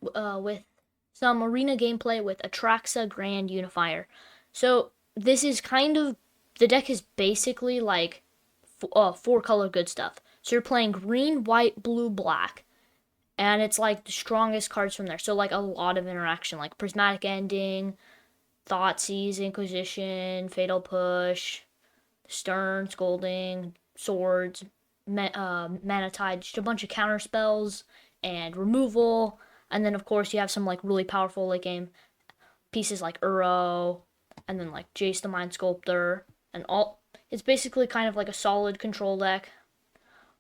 with some arena gameplay with Atraxa Grand Unifier. So this is kind of the deck is basically like four color good stuff. So you're playing green, white, blue, black, and it's like the strongest cards from there. So like a lot of interaction, like Prismatic Ending, Thoughtseize, Inquisition, Fatal Push, Stern, Scolding, Swords, Mana Tide, just a bunch of counter spells and removal. And then of course you have some like really powerful late game pieces like Uro, and then like Jace the Mind Sculptor, and all. It's basically kind of like a solid control deck.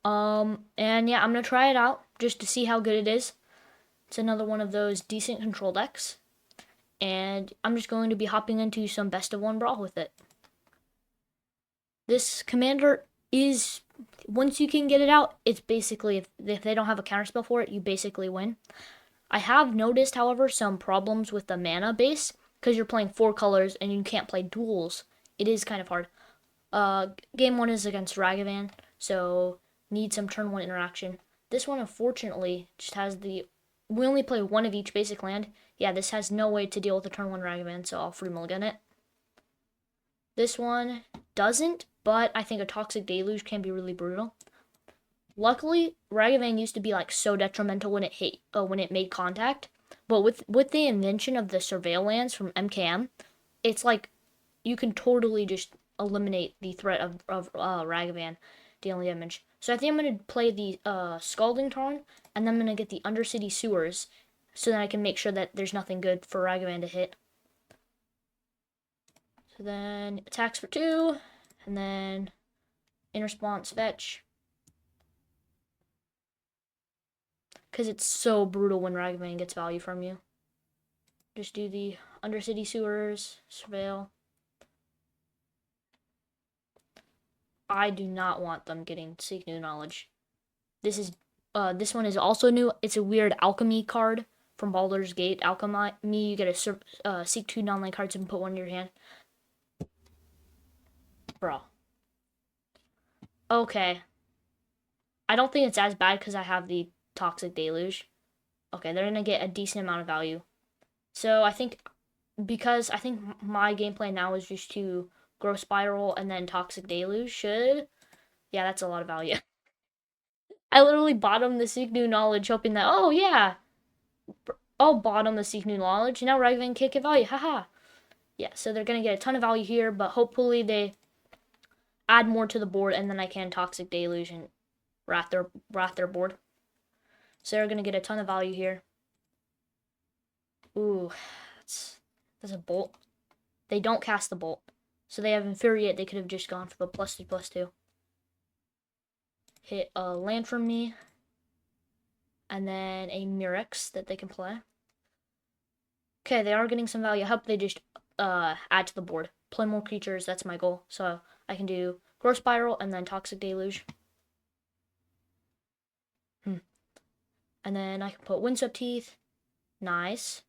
And yeah, I'm gonna try it out just to see how good it is. It's another one of those decent control decks, and I'm just going to be hopping into some best of one brawl with it. This commander is, once you can get it out, it's basically, if they don't have a counterspell for it, you basically win. I have noticed, however, some problems with the mana base because you're playing four colors and you can't play duels. It is kind of hard. Game one is against Ragavan, so need some turn one interaction. This one, unfortunately, just has the. We only play one of each basic land. Yeah, this has no way to deal with the turn one Ragavan, so I'll free mulligan it. This one doesn't, but I think a Toxic Deluge can be really brutal. Luckily, Ragavan used to be like so detrimental when it made contact, but with the invention of the Surveil lands from MKM, it's like you can totally just eliminate the threat of Ragavan dealing damage. So I think I'm gonna play the Scalding Tarn, and then I'm gonna get the Undercity Sewers, so that I can make sure that there's nothing good for Ragavan to hit. So then attacks for 2, and then in response fetch. Because it's so brutal when Ragavan gets value from you. Just do the Undercity Sewers, Surveil. I do not want them getting Seek New Knowledge. This one is also new. It's a weird alchemy card from Baldur's Gate. Alchemy, you get a Seek 2 non-land cards and put one in your hand. Bro. Okay. I don't think it's as bad because I have the Toxic Deluge. Okay, they're gonna get a decent amount of value. So I think my gameplay now is just to Growth Spiral and then Toxic Deluge should. Yeah, that's a lot of value. I literally bottomed the Seek New Knowledge hoping that, oh yeah, I'll bottom the Seek New Knowledge. Now Ragavan can't get value. Haha. Yeah, so they're going to get a ton of value here, but hopefully they add more to the board and then I can Toxic Deluge and wrath their board. So they're going to get a ton of value here. Ooh, that's a bolt. They don't cast the bolt. So they have Infuriate. They could have just gone for the +2/+2. Hit a land from me. And then a Murex that they can play. Okay, they are getting some value. I hope they just add to the board. Play more creatures, that's my goal. So I can do Growth Spiral and then Toxic Deluge. And then I can put Windswept Teeth. Nice.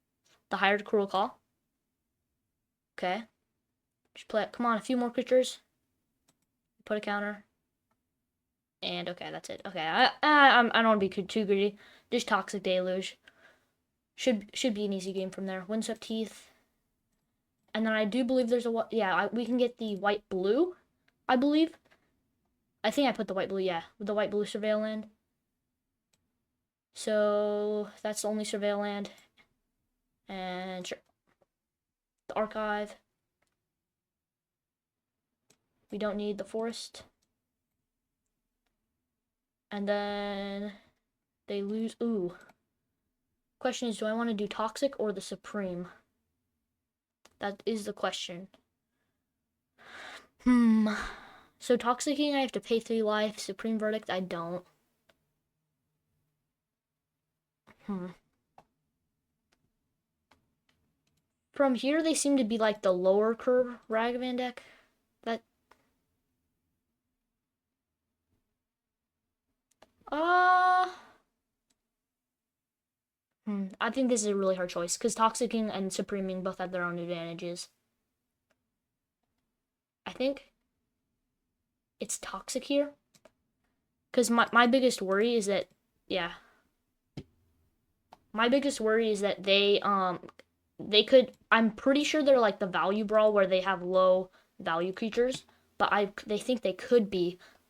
The Hired Cruel Call. Okay. Just play it. Come on, a few more creatures. Put a counter. And okay, that's it. Okay, I don't want to be too greedy. Just Toxic Deluge. Should be an easy game from there. Windswept Teeth. And then I do believe there's we can get the white blue, I believe. I think I put the white blue, yeah, with the white blue Surveil land. So that's the only Surveil land. And sure. The Archive. We don't need the Forest. And then they lose. Ooh. Question is, do I want to do Toxic or the Supreme? That is the question. So Toxicking, I have to pay 3 life. Supreme Verdict, I don't. From here, they seem to be like the lower curve Ragavan deck. That. I think this is a really hard choice because Toxicking and Supreming both have their own advantages. I think it's Toxic here. Because my biggest worry is that, yeah. My biggest worry is that they could. I'm pretty sure they're like the value brawl where they have low value creatures, but they think they could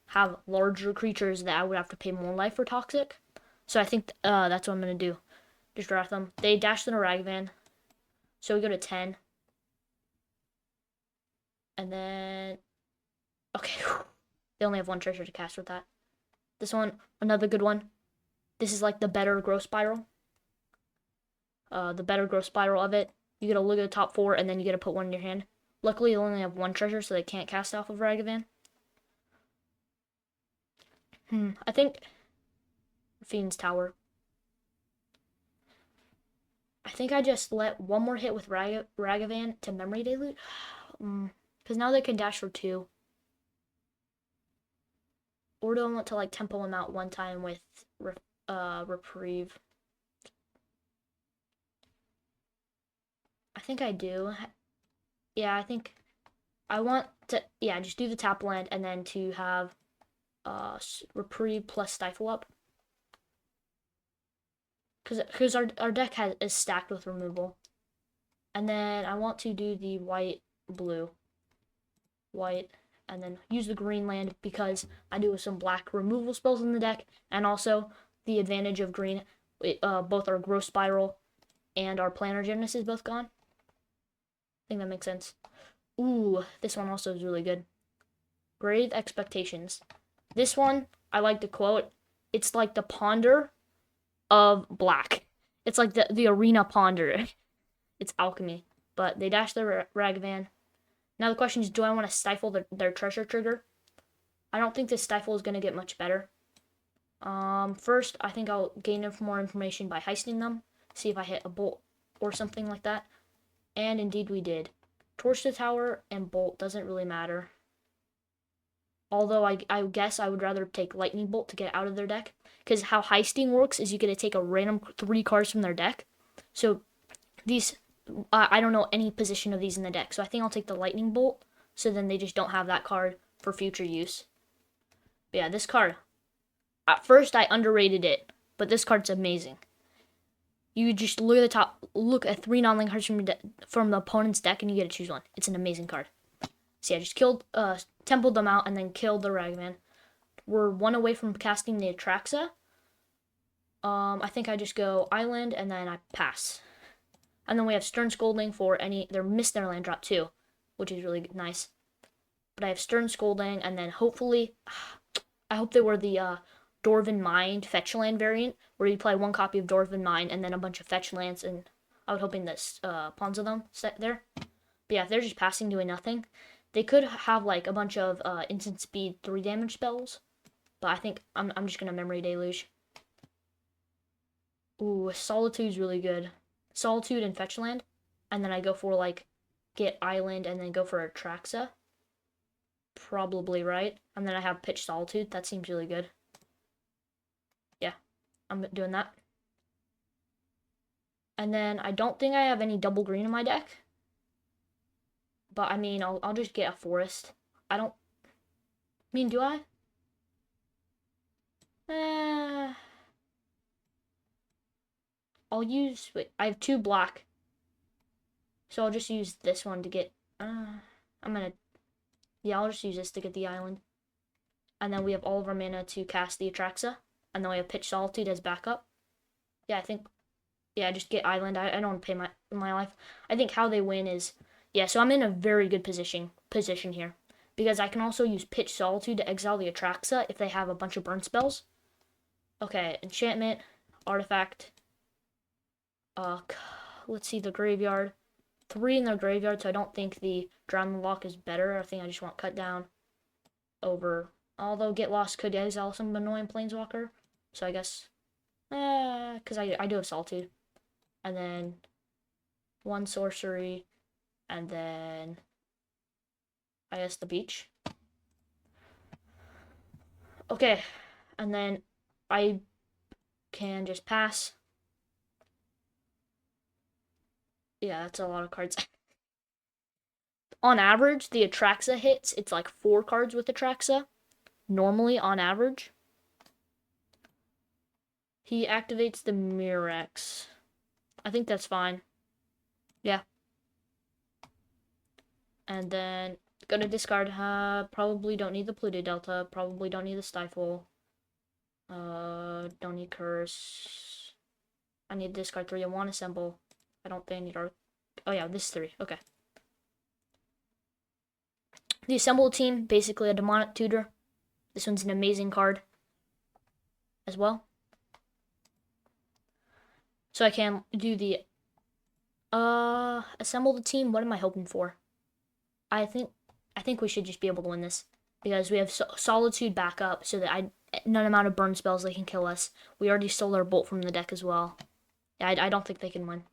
have larger creatures that I would have to pay more life for toxic. So I think that's what I'm gonna do. Just draft them. They dashed in a Ragavan, so we go to 10, and then okay, they only have one treasure to cast with that. This one, another good one. This is like the better growth spiral. The better growth spiral of it. You gotta look at the top 4, and then you gotta put one in your hand. Luckily, they only have one treasure, so they can't cast off of Ragavan. I think Fiend's Tower. I think I just let one more hit with Ragavan to Memory Deluge. Because now they can dash for 2. Or do I want to like tempo him out one time with Reprieve? I think I do. Yeah, I think I want to, yeah, just do the tap land and then to have Reprieve plus Stifle up. Because our deck is stacked with removal. And then I want to do the white, white, and then use the green land because I do have some black removal spells in the deck. And also the advantage of green, both our Growth Spiral and our Planar Gymnast is both gone. I think that makes sense. Ooh, this one also is really good. Grave Expectations. This one, I like the quote. It's like the Ponder of black. It's like the Arena Ponder. It's alchemy. But they dash their Ragavan. Now the question is, do I want to stifle their treasure trigger? I don't think this stifle is going to get much better. First, I think I'll gain more information by heisting them. See if I hit a bolt or something like that. And indeed we did. Torch the tower and bolt doesn't really matter. Although I guess I would rather take lightning bolt to get out of their deck. Because how heisting works is you get to take a random 3 cards from their deck. So these, I don't know any position of these in the deck. So I think I'll take the lightning bolt. So then they just don't have that card for future use. But yeah, this card. At first I underrated it. But this card's amazing. You just look at the top, look at 3 non-link cards from the opponent's deck, and you get to choose one. It's an amazing card. So yeah, just templed them out, and then killed the Ragavan. We're 1 away from casting the Atraxa. I think I just go Island, and then I pass. And then we have Stern Scolding for they're missed their land drop too, which is really nice. But I have Stern Scolding, and then hopefully, I hope they were the Dwarven Mind fetch land variant, where you play 1 copy of Dwarven Mind and then a bunch of fetch lands, and I was hoping that pawns of them set there. But yeah, if they're just passing doing nothing, they could have like a bunch of instant speed 3 damage spells, but I think I'm just gonna Memory Deluge. Ooh, Solitude's really good. Solitude and fetch land, and then I go for like get Island and then go for Atraxa. Probably right, and then I have Pitch Solitude. That seems really good. Yeah, I'm doing that. And then I don't think I have any double green in my deck. But I mean, I'll just get a forest. I mean, do I? I'll use, wait, I have 2 black. So I'll just use this one to get, yeah, I'll just use this to get the island. And then we have all of our mana to cast the Atraxa. And then we have Pitch Solitude as backup. Yeah, I think, yeah, just get island. I don't want to pay my life. I think how they win is, yeah, so I'm in a very good position here. Because I can also use Pitch Solitude to exile the Atraxa if they have a bunch of burn spells. Okay, enchantment, artifact. Let's see the graveyard. 3 in their graveyard, so I don't think the Drown the Lock is better. I think I just want cut down over. Although Get Lost could exile some annoying planeswalker. So I guess, because I do have Solitude. And then 1 sorcery, and then I guess the beach. Okay, and then I can just pass. Yeah, that's a lot of cards. On average, the Atraxa hits, it's like 4 cards with Atraxa. Normally, on average. He activates the Mirex. I think that's fine. Yeah. And then go to discard. Probably don't need the polluted delta. Probably don't need the stifle. Don't need curse. I need to discard 3. I want assemble. I don't think I need our. Oh yeah, this is 3. Okay. The assemble team, basically a demonic tutor. This one's an amazing card as well. So I can do the assemble the team. What am I hoping for? I think we should just be able to win this because we have solitude backup so that none amount of burn spells they can kill us. We already stole our bolt from the deck as well. I don't think they can win.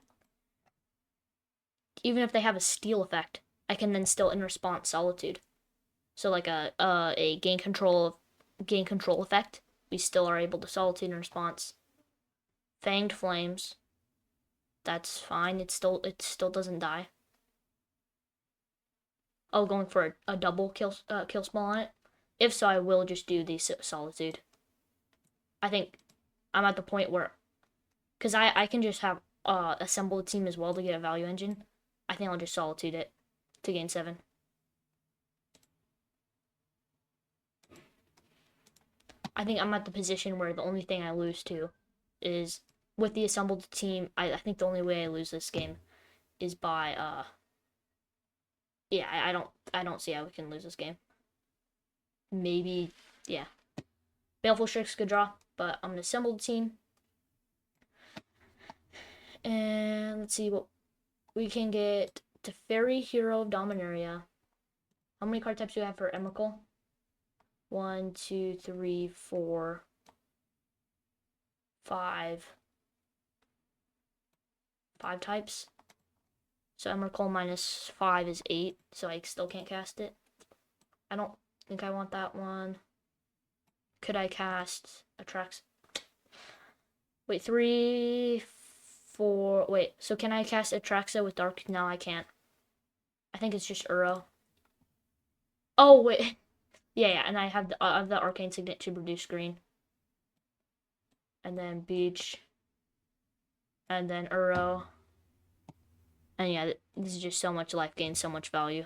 Even if they have a steal effect, I can then still in response solitude. So like a gain control effect, we still are able to solitude in response. Fanged flames. That's fine. It still doesn't die. Oh, going for a double kill spell on it. If so, I will just do the solitude. I think I'm at the point where, because I can just have assemble a team as well to get a value engine. I think I'll just solitude it to gain 7. I think I'm at the position where the only thing I lose to is with the assembled team. I think the only way I lose this game is by yeah, I don't see how we can lose this game. Maybe, yeah. Baleful Strix could draw, but I'm gonna assemble the team. And let's see what we can get. Teferi, Hero of Dominaria. How many card types do we have for Emrakul? 1, 2, 3, 4, 5. 5 types. So Emrakul minus 5 is 8, so I still can't cast it. I don't think I want that one. Could I cast atraxa? Wait, 3, 4. Wait, so can I cast atraxa with dark? No, I can't. I think it's just Uro. Oh, wait. Yeah, and I have the arcane signet to produce green. And then beach. And then Uro. And yeah, this is just so much life gain, so much value.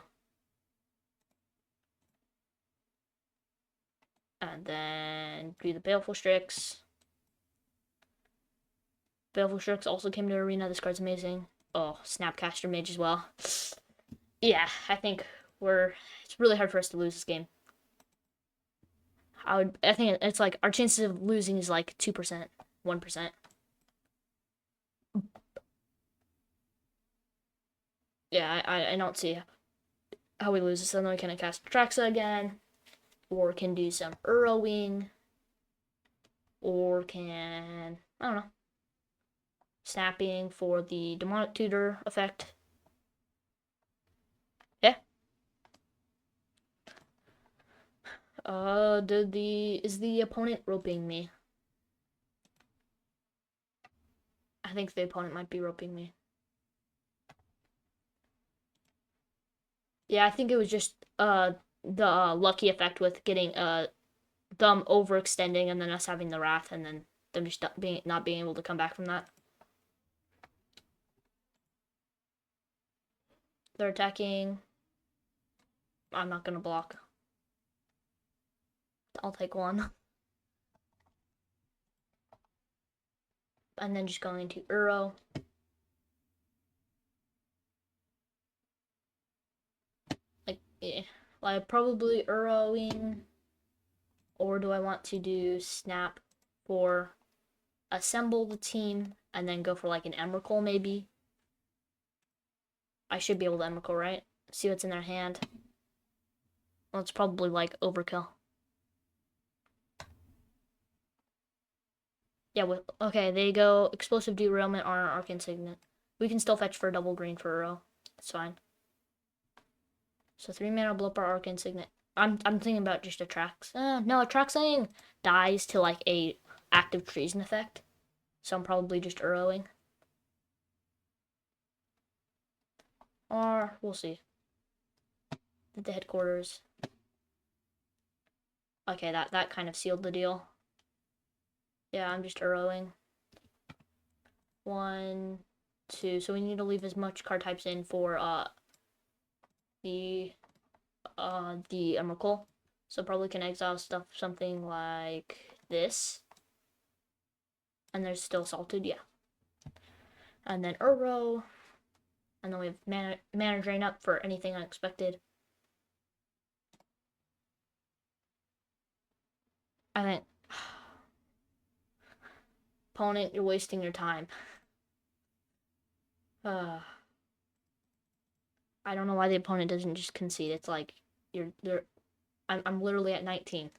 And then do the Baleful Strix. Baleful Strix also came to Arena. This card's amazing. Oh, Snapcaster Mage as well. Yeah, I think it's really hard for us to lose this game. I think it's like our chances of losing is like 2%, 1%. Yeah, I don't see how we lose this. Then we can cast Traxa again, or can do some Urowing, or can, I don't know, snapping for the demonic tutor effect. Yeah. Is the opponent roping me? I think the opponent might be roping me. Yeah, I think it was just the lucky effect with getting them overextending and then us having the wrath and then them just not being able to come back from that. They're attacking. I'm not gonna block. I'll take 1. And then just going into Uro. Like, yeah. Well, probably Uroing. Or do I want to do Snap for assemble the team and then go for like an Emrakul maybe? I should be able to Emrakul, right? See what's in their hand. Well, it's probably like overkill. Yeah, okay, they go explosive derailment on our arcane signet. We can still fetch for a double green for Uro. That's fine. So 3 mana blow up our arcane signet. I'm thinking about just atraxa. No, atraxaing dies to like a active treason effect. So I'm probably just Uroing. Or we'll see. At the headquarters. Okay, that kind of sealed the deal. Yeah, I'm just Uroing. 1, to, so we need to leave as much card types in for the Emrakul. So probably can exile stuff something like this. And there's still Salted, yeah. And then Uro. And then we have mana drain up for anything unexpected. I think, opponent, you're wasting your time. I don't know why the opponent doesn't just concede. It's like I'm literally at 19.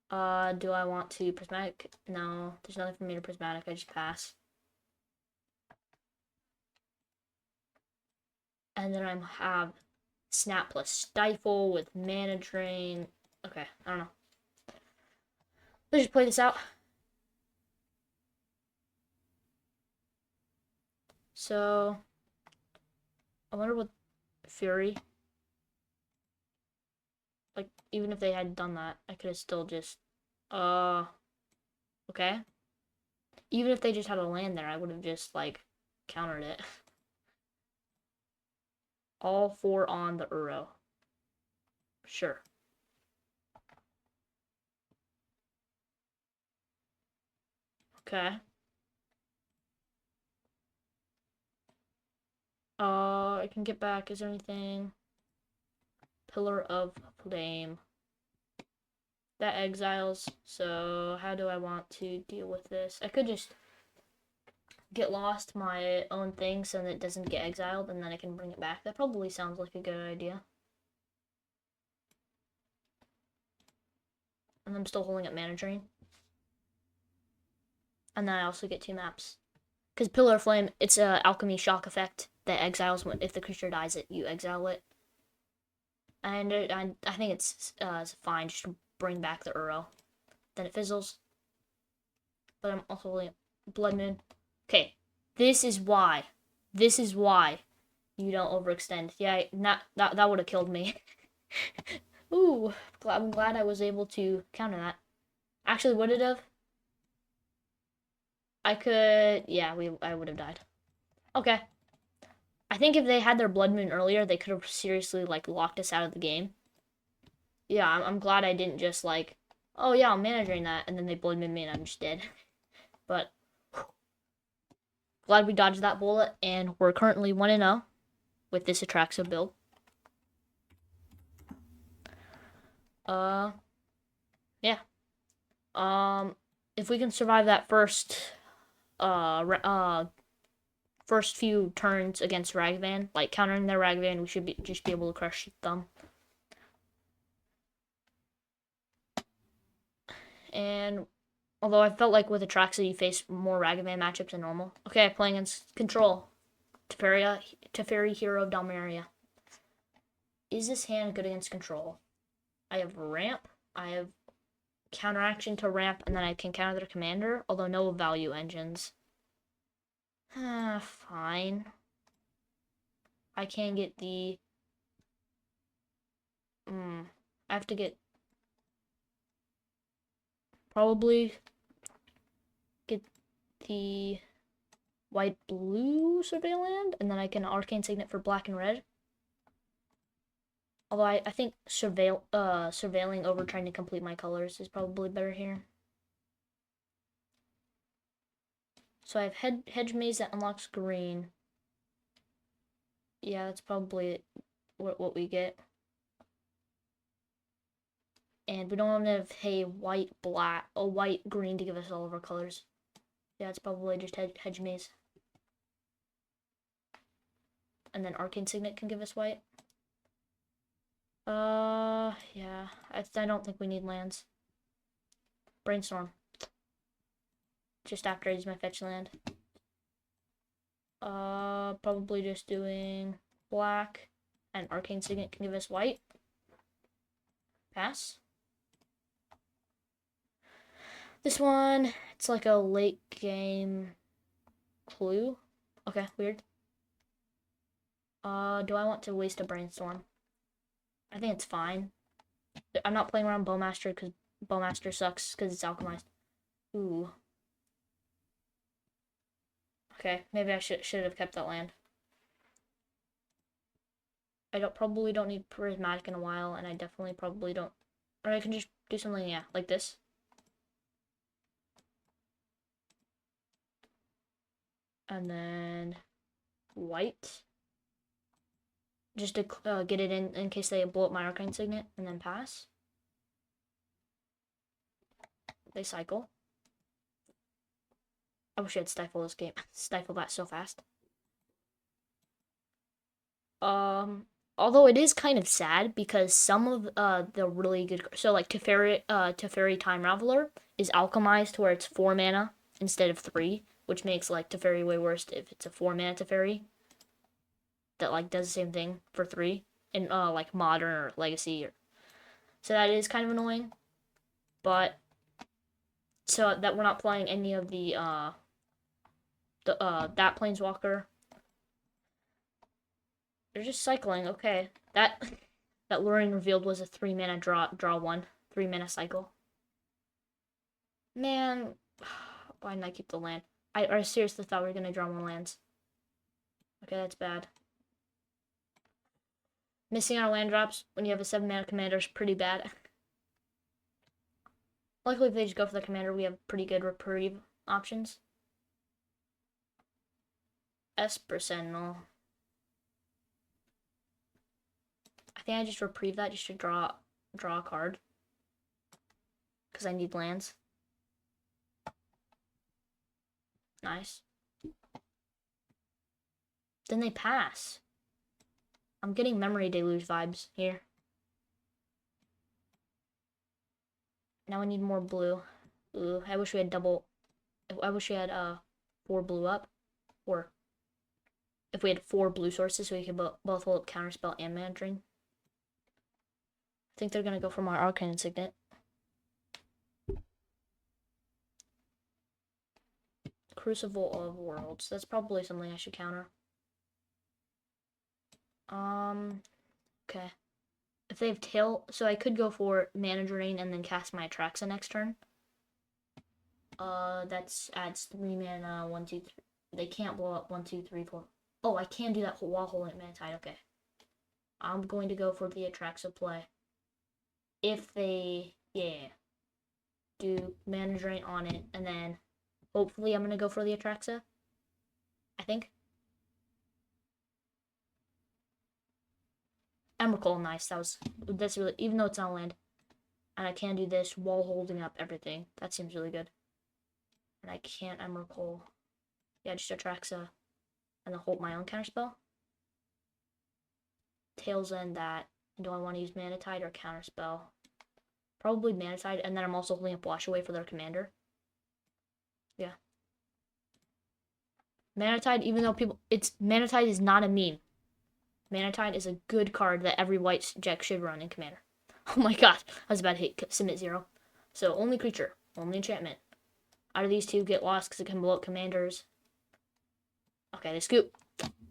Do I want to prismatic? No, there's nothing for me to prismatic. I just pass. And then I have Snap plus Stifle with mana drain. Okay, I don't know. Let's just play this out. So, I wonder what Fury. Like, even if they had done that, I could have still just. Okay. Even if they just had a land there, I would have just, like, countered it. All 4 on the Uro. Sure. Okay. I can get back. Is there anything? Pillar of Flame. That exiles, so how do I want to deal with this? I could just get lost my own thing so that it doesn't get exiled, and then I can bring it back. That probably sounds like a good idea. And I'm still holding up mana drain. And then I also get 2 maps. Because Pillar of Flame, it's a alchemy shock effect that exiles when if the creature dies it, you exile it. And I think it's fine just to bring back the Uro. Then it fizzles. But I'm also holding up Blood Moon. Okay, this is why. This is why you don't overextend. Yeah, that would have killed me. Ooh, I'm glad I was able to counter that. Actually, would it have? I could. Yeah, I would have died. Okay. I think if they had their Blood Moon earlier, they could have seriously like locked us out of the game. Yeah, I'm glad I didn't just like, oh yeah, I'm managing that, and then they Blood Moon me and I'm just dead. But glad we dodged that bullet, and we're currently 1-0 with this Atraxa build. Yeah. If we can survive that first few turns against Ragavan, like countering their Ragavan, we should just be able to crush them. And although I felt like with Atraxa you face more Ragavan matchups than normal. Okay, playing against Control. Teferi, Hero of Dalmaria. Is this hand good against Control? I have Ramp. I have Counteraction to Ramp, and then I can counter their commander, although no value engines. Fine. I can get the... I have to get... Probably get the white-blue Surveilland, and then I can Arcane Signet for black and red. Although I think surveilling over trying to complete my colors is probably better here. So I have Hedge Maze that unlocks green. Yeah, that's probably what we get. And we don't have a white green to give us all of our colors. Yeah, it's probably just Hedge Maze. And then Arcane Signet can give us white. Yeah. I don't think we need lands. Brainstorm. Just after I use my fetch land. Probably just doing black. And Arcane Signet can give us white. Pass. This one, it's like a late game clue. Okay, weird. Do I want to waste a brainstorm? I think it's fine. I'm not playing around Bowmaster because Bowmaster sucks because it's alchemized. Ooh. Okay, maybe I should have kept that land. I probably don't need prismatic in a while, and I definitely probably don't. Or I can just do something, yeah, like this. And then white. Just to get it in case they blow up my arcane signet, and then pass. They cycle. I wish I had stifle this game. Stifle that so fast. Although it is kind of sad because some of the really good, so like Teferi Time Raveler is alchemized to where it's 4 mana instead of 3, which makes like Teferi way worse if it's a 4 mana Teferi that like does the same thing for 3 in like modern or legacy, so that is kind of annoying. But so that we're not playing any of the that planeswalker. They're just cycling. Okay, that Luring revealed was a 3 mana draw 1, 3 mana cycle. Man, why didn't I keep the land? I seriously thought we were gonna draw more lands. Okay, that's bad. Missing our land drops when you have a 7 mana commander is pretty bad. Luckily, if they just go for the commander, we have pretty good reprieve options. Esper Sentinel. I think I just reprieve that just to draw a card. Because I need lands. Nice. Then they pass. I'm getting Memory Deluge vibes here. Now I need more blue. Ooh, I wish we had double. I wish we had 4 blue up. Or if we had 4 blue sources so we could both hold up Counterspell and Mana Drain. I think they're gonna go for my Arcane Signet. Crucible of Worlds. That's probably something I should counter. Okay. If they have tail, so I could go for Mana Drain and then cast my Atraxa next turn. That's adds 3 mana, 1, 2, 3. They can't blow up 1, 2, 3, 4. Oh, I can do that while holding Manatide. Okay. I'm going to go for the Atraxa play. If they, do Mana Drain on it, and then hopefully I'm going to go for the Atraxa. I think. Emrakul, nice. That's really, even though it's not land. And I can do this while holding up everything. That seems really good. And I can't Emrakul. Yeah, just Atraxa. And then hold my own counterspell. Tails End that. Do I want to use Manatide or Counterspell? Probably Manatide, and then I'm also holding up Wash Away for their commander. Yeah. Manatide, even though Manatide is not a meme. Manatide is a good card that every white deck should run in commander. Oh my god, I was about to hit submit 0. So only creature, only enchantment. Out of these two, get lost because it can blow up commanders. Okay, they scoop.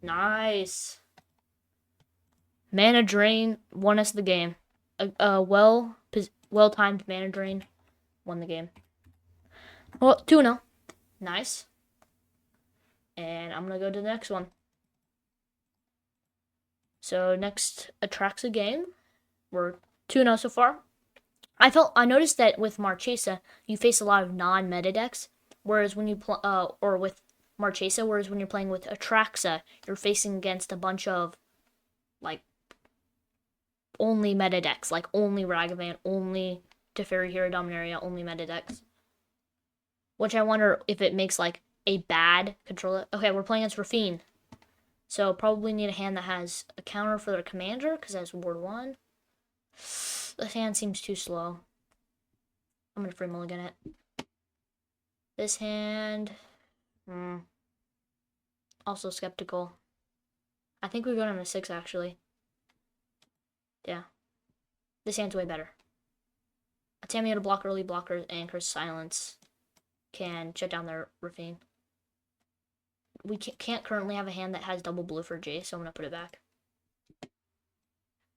Nice. Mana Drain won us the game. Well-timed Mana Drain won the game. Well, 2-0. Nice. And I'm going to go to the next one. So next Atraxa game. We're 2-0 so far. I noticed that with Marchesa, you face a lot of non-meta decks. Whereas when you with Marchesa, whereas when you're playing with Atraxa, you're facing against a bunch of like only meta decks, like only Ragavan, only Teferi Hero Dominaria, only meta decks. Which I wonder if it makes like a bad controller. Okay, we're playing against Rafine. So probably need a hand that has a counter for their commander, because that's Ward 1. This hand seems too slow. I'm going to free mulligan it. This hand... Also skeptical. I think we're going to 6, actually. Yeah. This hand's way better. A Tamiyo to block early blockers and Curse Silence can shut down their Rafine. We can't currently have a hand that has double blue for J, so I'm going to put it back.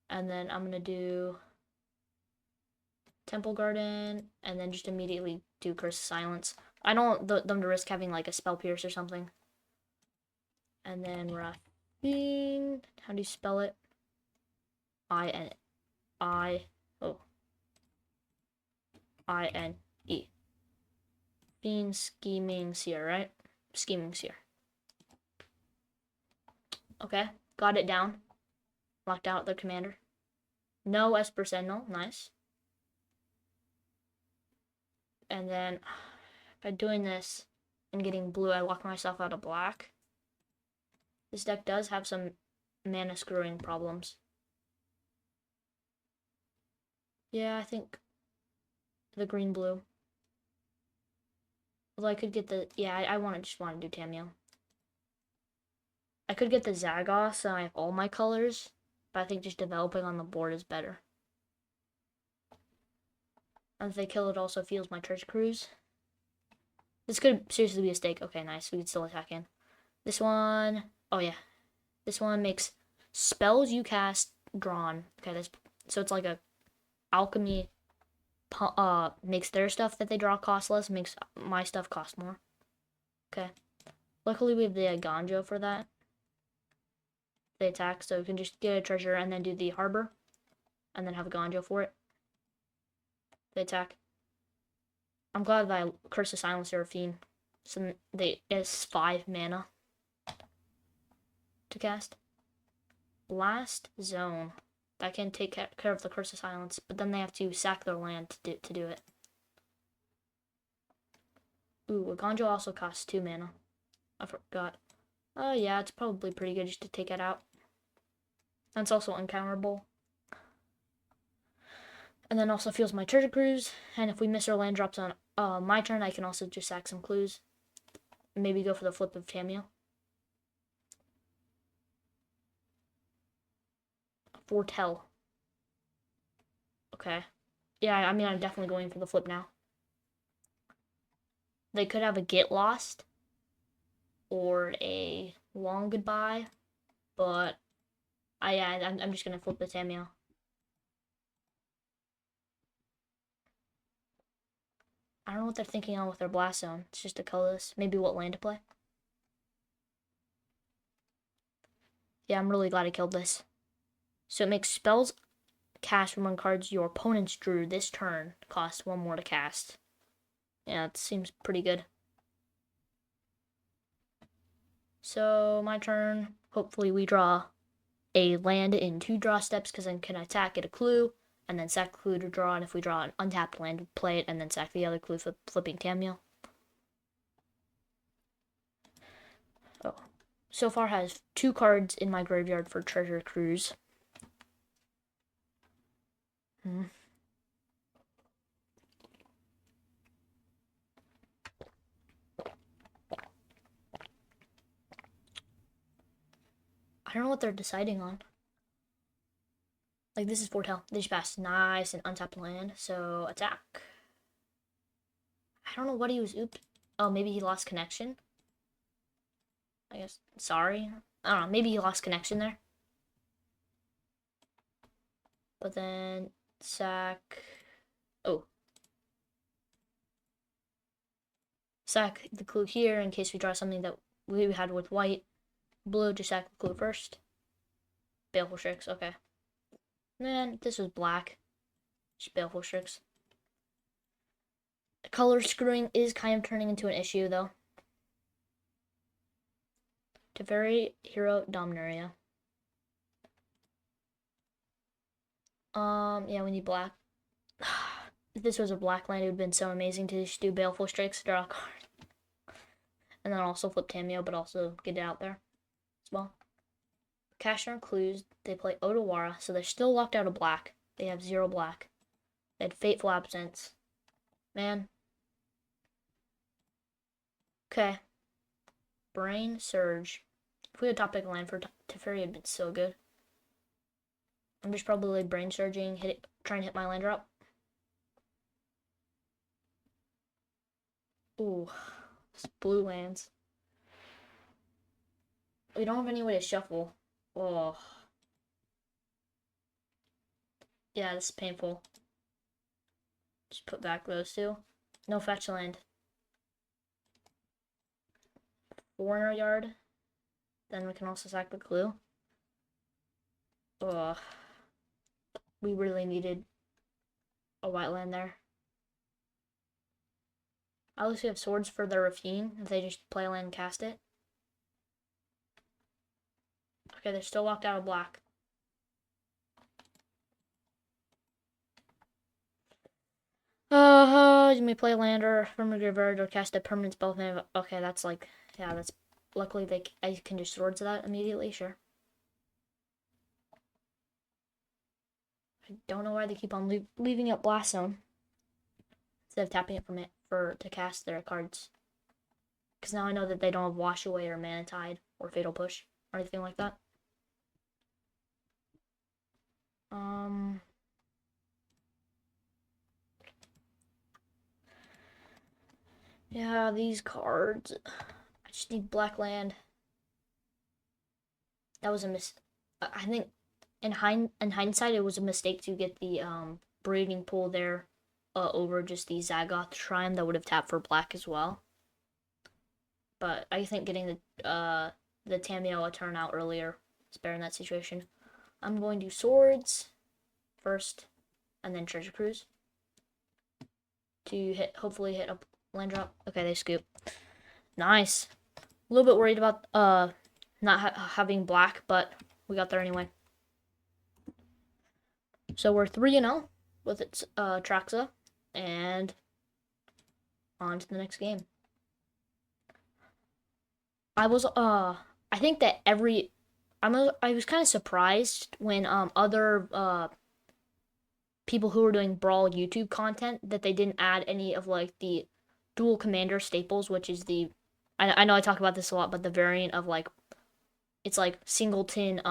And then I'm going to do Temple Garden, and then just immediately do Curse Silence. I don't want them to risk having like a Spell Pierce or something. And then Rafine. How do you spell it? I-N-I-O. I-N-E. Fiend Scheming Seer, right? Scheming Seer. Okay, got it down. Locked out the commander. No Esper Sentinel, nice. And then by doing this and getting blue, I lock myself out of black. This deck does have some mana screwing problems. Yeah, I think the green blue. Although I could get the, yeah, I just want to do Tameo. I could get the Zagos so I have all my colors, but I think just developing on the board is better. And if they kill, it also feels my Church Cruise. This could seriously be a stake. Okay, nice. We can still attack in. This one, oh yeah. This one makes spells you cast drawn. Okay, so it's like a alchemy makes their stuff that they draw cost less, makes my stuff cost more. Okay. Luckily we have the Ganjo for that. They attack, so we can just get a treasure and then do the harbor. And then have a Ganjo for it. They attack. I'm glad that I Curse the Silence Seraphine. So it's 5 mana to cast. Blast Zone. That can take care of the Curse of Silence, but then they have to sack their land to do it. Ooh, a Ganjo also costs 2 mana. I forgot. Oh yeah, it's probably pretty good just to take it out. That's also uncounterable. And then also feels my treasure cruise. And if we miss our land drops on my turn, I can also just sack some clues. Maybe go for the flip of Tameo. Foretell. Okay. Yeah, I mean, I'm definitely going for the flip now. They could have a Get Lost or a Long Goodbye, but I'm just gonna flip the Tameo. I don't know what they're thinking on with their Blast Zone. It's just a colorless. Maybe what land to play. Yeah, I'm really glad I killed this. So it makes spells cast from one cards your opponents drew this turn cost 1 more to cast. Yeah, it seems pretty good. So my turn. Hopefully we draw a land in 2 draw steps, because then can attack, get a clue, and then sack the clue to draw. And if we draw an untapped land, play it, and then sack the other clue for flipping Tameo. Oh. So far has 2 cards in my graveyard for Treasure Cruise. I don't know what they're deciding on. Like, this is Foretell. They just passed nice and untapped land, so attack. I don't know what he was, oops. Oh, maybe he lost connection? I guess, sorry. I don't know, maybe he lost connection there. But then, sack, oh. Sack the clue here in case we draw something that we had with white. Blue, just sack the clue first. Baleful Strix, okay. Man, this was black. Just Baleful Strix. Color screwing is kind of turning into an issue, though. Teferi, Hero, Dominaria. Yeah, we need black. If this was a black land, it would have been so amazing to just do Baleful Strix, draw a card. And then also flip Tameo, but also get it out there as well. Cashner clues, they play Otawara, so they're still locked out of black. They have 0 black. They had Fateful Absence. Man. Okay. Brain Surge. If we had top pick land for Teferi, it'd been so good. I'm just probably brain surging, trying to hit my land drop. Ooh, blue lands. We don't have any way to shuffle. Oh. Yeah, this is painful. Just put back those 2. No fetch land. 4 in our yard. Then we can also sack the clue. Ugh. We really needed a white land there. At least we have swords for the Rafine if they just play land and cast it. Okay, they're still locked out of black. You may play land or from a graveyard or cast a permanent spell. Okay, that's like, yeah, that's, luckily I can just swords that immediately, sure. I don't know why they keep on leaving up Blast Zone instead of tapping it from it to cast their cards. Because now I know that they don't have Wash Away or Mana Tide or Fatal Push or anything like that. Yeah, these cards. I just need black land. That was a I think in hindsight, it was a mistake to get the breeding pool there over just the Zagoth Shrine that would have tapped for black as well. But I think getting the Tamiyo a turn out earlier is better in that situation. I'm going to swords first, and then treasure cruise to hopefully hit a land drop. Okay, they scoop. Nice. A little bit worried about not having black, but we got there anyway. So we're 3-0 with its Traxa, and on to the next game. I think that I was kind of surprised when other people who were doing Brawl YouTube content that they didn't add any of like the dual commander staples, which is I know I talk about this a lot, but the variant of like, it's like singleton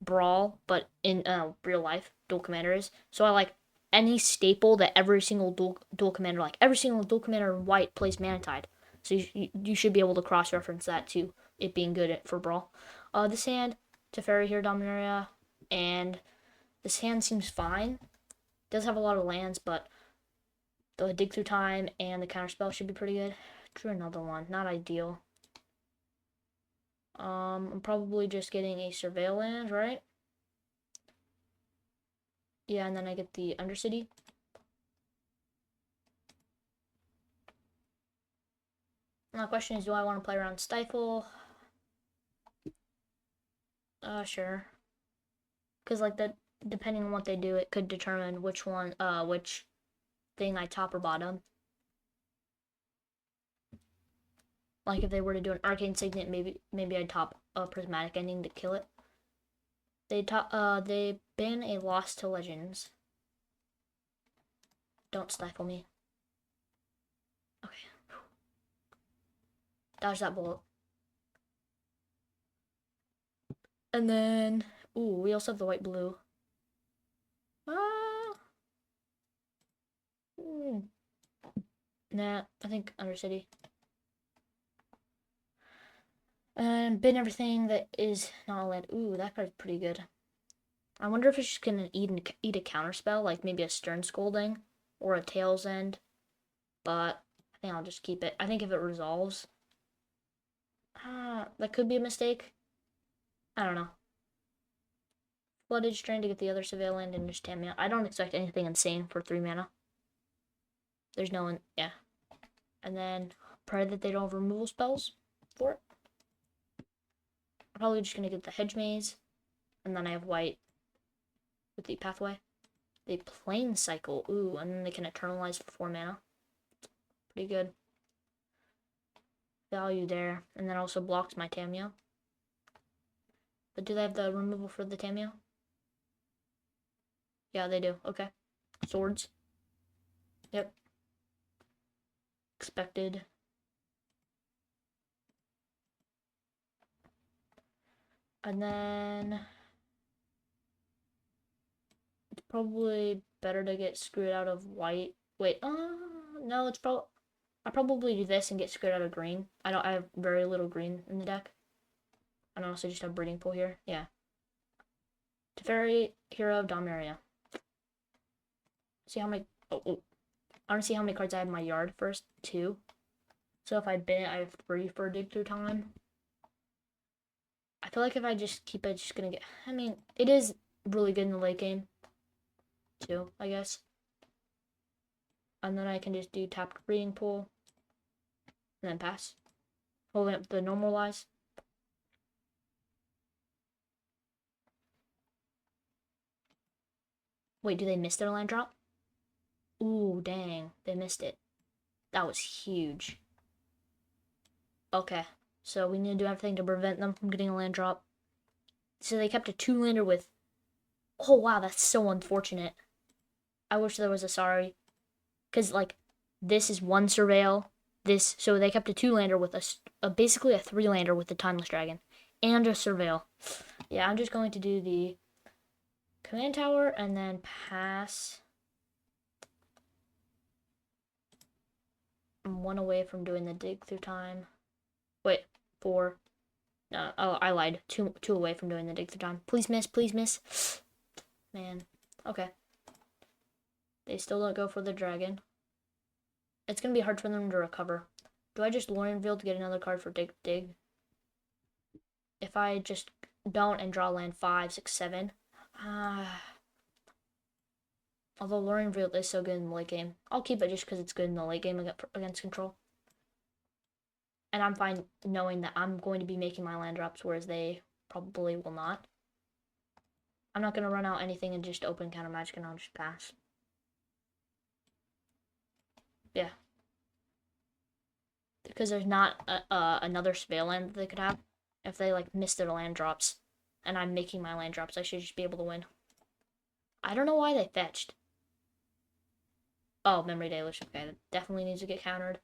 Brawl, but in real life dual commander is. So I like any staple that every single dual commander, like every single dual commander in white plays Mana Tide. So you should be able to cross-reference that to it being good for Brawl. This hand, Teferi here, Dominaria, and this hand seems fine. Does have a lot of lands, but the Dig Through Time and the Counterspell should be pretty good. Drew another one, not ideal. I'm probably just getting a Surveil land, right? Yeah, and then I get the Undercity. Now the question is, do I want to play around Stifle? Sure. Because like that, depending on what they do, it could determine which thing I top or bottom. Like if they were to do an Arcane Signet, maybe I'd top a Prismatic Ending to kill it. They ban a Lost to Legends. Don't stifle me. Okay. Dodge that bullet. And then, ooh, we also have the white blue. Nah, I think Undercity. And bin everything that is not a land. Ooh, that card's pretty good. I wonder if it's just gonna eat a counterspell, like maybe a Stern Scolding or a Tail's End. But I think I'll just keep it. I think if it resolves, that could be a mistake. I don't know. Floodage Drain to get the other Surveil Land and just Tamiyo. I don't expect anything insane for 3 mana. There's no one, yeah. And then pray that they don't have removal spells for it. I'm probably just gonna get the Hedge Maze, and then I have white with the Pathway. They Plane Cycle, ooh, and then they can Eternalize for 4 mana. Pretty good value there, and then also blocks my Tamiyo. But do they have the removal for the Tamiyo? Yeah, they do. Okay. Swords. Yep. Expected. And then it's probably better to get screwed out of white. Wait, no, I'll probably do this and get screwed out of green. I have very little green in the deck. And I also just have Breeding Pool here. Yeah. Teferi, Hero of Dominaria. See how many, I want to see how many cards I have in my yard first. 2. So if I bin it, I have 3 for Dig Through Time. I feel like if I just keep it, it's just gonna get. I mean, it is really good in the late game, too, I guess. And then I can just do tapped breeding pool, and then pass. Holding up the normalize. Wait, do they miss their land drop? Ooh, dang. They missed it. That was huge. Okay, so we need to do everything to prevent them from getting a land drop. So they kept a 2-lander with... Oh, wow, that's so unfortunate. I wish there was a sorry. Because, like, this is 1 surveil. This... So they kept a 2-lander with basically a 3-lander with the Timeless Dragon. And a surveil. Yeah, I'm just going to do the command tower and then pass. I'm 1 away from doing the dig through time. Wait, 4. No, oh, I lied. Two away from doing the dig through time. Please miss, please miss. Man. Okay. They still don't go for the dragon. It's going to be hard for them to recover. Do I just Lorien Field to get another card for dig? If I just don't and draw land 5, 6, 7. Although Lorien Field is so good in the late game. I'll keep it just because it's good in the late game against control. And I'm fine knowing that I'm going to be making my land drops, whereas they probably will not. I'm not going to run out anything and just open counter magic, and I'll just pass. Yeah. Because there's not another surveil land that they could have. If they, like, miss their land drops, and I'm making my land drops, I should just be able to win. I don't know why they fetched. Oh, Memory Deluge. Okay, that definitely needs to get countered.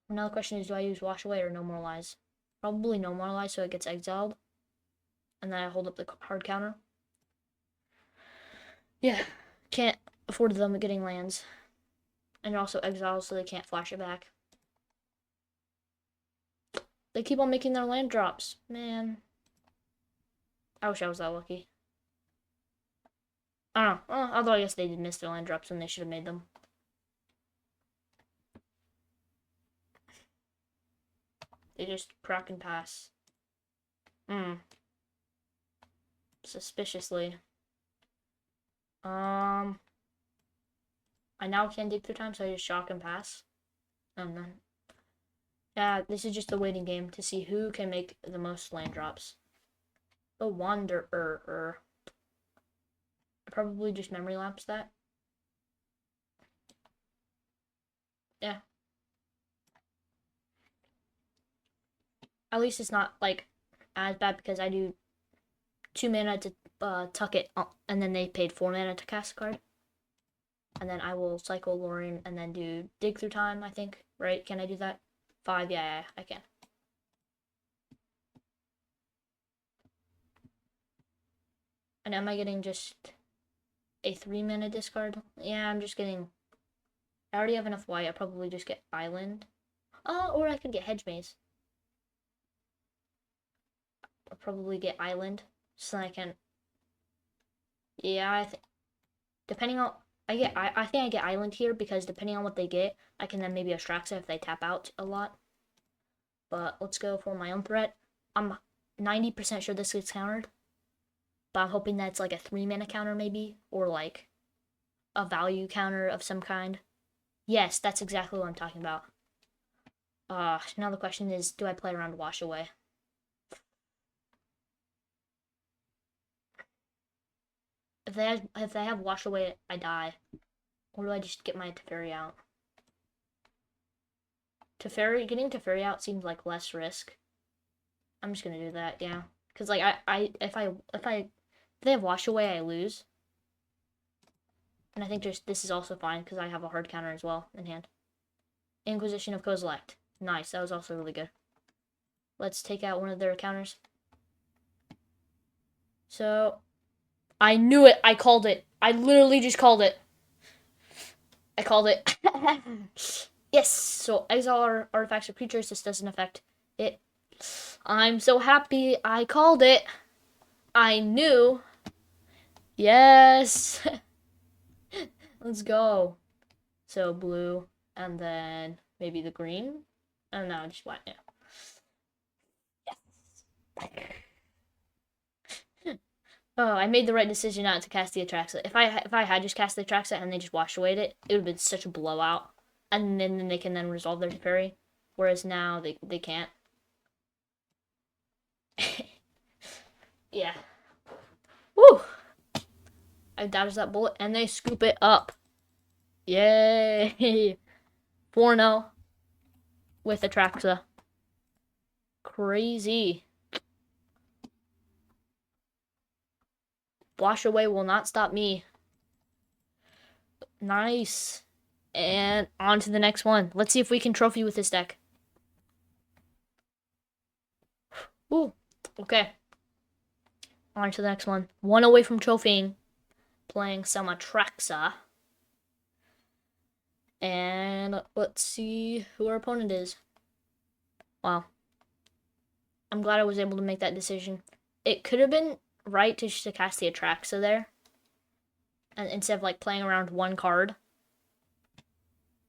Now the question is, do I use Wash Away or No More Lies? Probably No More Lies so it gets exiled. And then I hold up the hard counter. Yeah, can't afford them getting lands. And you're also exiled so they can't flash it back. They keep on making their land drops. Man. I wish I was that lucky. I don't know. Although I guess they did miss their land drops when they should have made them. They just proc and pass. Suspiciously. I now can dig through time, so I just shock and pass. And then... Yeah, this is just a waiting game to see who can make the most land drops. The Wanderer. Probably just memory lapse that. Yeah. At least it's not, like, as bad because I do 2 mana to tuck it, and then they paid 4 mana to cast a card. And then I will cycle Lorien and then do dig through time, I think. Right? Can I do that? 5, yeah, I can. And am I getting just a 3 mana discard? Yeah, I'm just getting... I already have enough white. I'll probably just get Island. Or I could get Hedge Maze. I'll probably get Island. So I can... Yeah, I think... Depending on... I think I get Island here because depending on what they get, I can then maybe atraxa if they tap out a lot. But let's go for my own threat. I'm 90% sure this gets countered. But I'm hoping that's like a 3 mana counter maybe. Or like a value counter of some kind. Yes, that's exactly what I'm talking about. Now the question is, do I play around Wash Away? If they have Wash Away, I die. Or do I just get my Teferi out? Getting Teferi out seems like less risk. I'm just gonna do that, yeah. Cause like if they have Wash Away, I lose. And I think this is also fine because I have a hard counter as well in hand. Inquisition of Kozilek. Nice, that was also really good. Let's take out one of their counters. So, I knew it. I called it. I literally just called it. I called it. Yes. So, exile our artifacts or creatures. This doesn't affect it. I'm so happy I called it. I knew. Yes. Let's go. So, blue. And then maybe the green. Oh, no, just white. Yeah. Yes. Oh, I made the right decision not to cast the atraxa. If I had just cast the atraxa and they just washed away it would have been such a blowout. And then they can then resolve their Teferi. Whereas now they can't. Yeah. Woo! I dodged that bullet and they scoop it up. Yay! 4-0 with atraxa. Crazy. Wash away will not stop me. Nice. And on to the next one. Let's see if we can trophy with this deck. Ooh. Okay. On to the next one. One away from trophying. Playing some atraxa. And let's see who our opponent is. Wow. I'm glad I was able to make that decision. It could have been right to just cast the atraxa there. And instead of like playing around one card.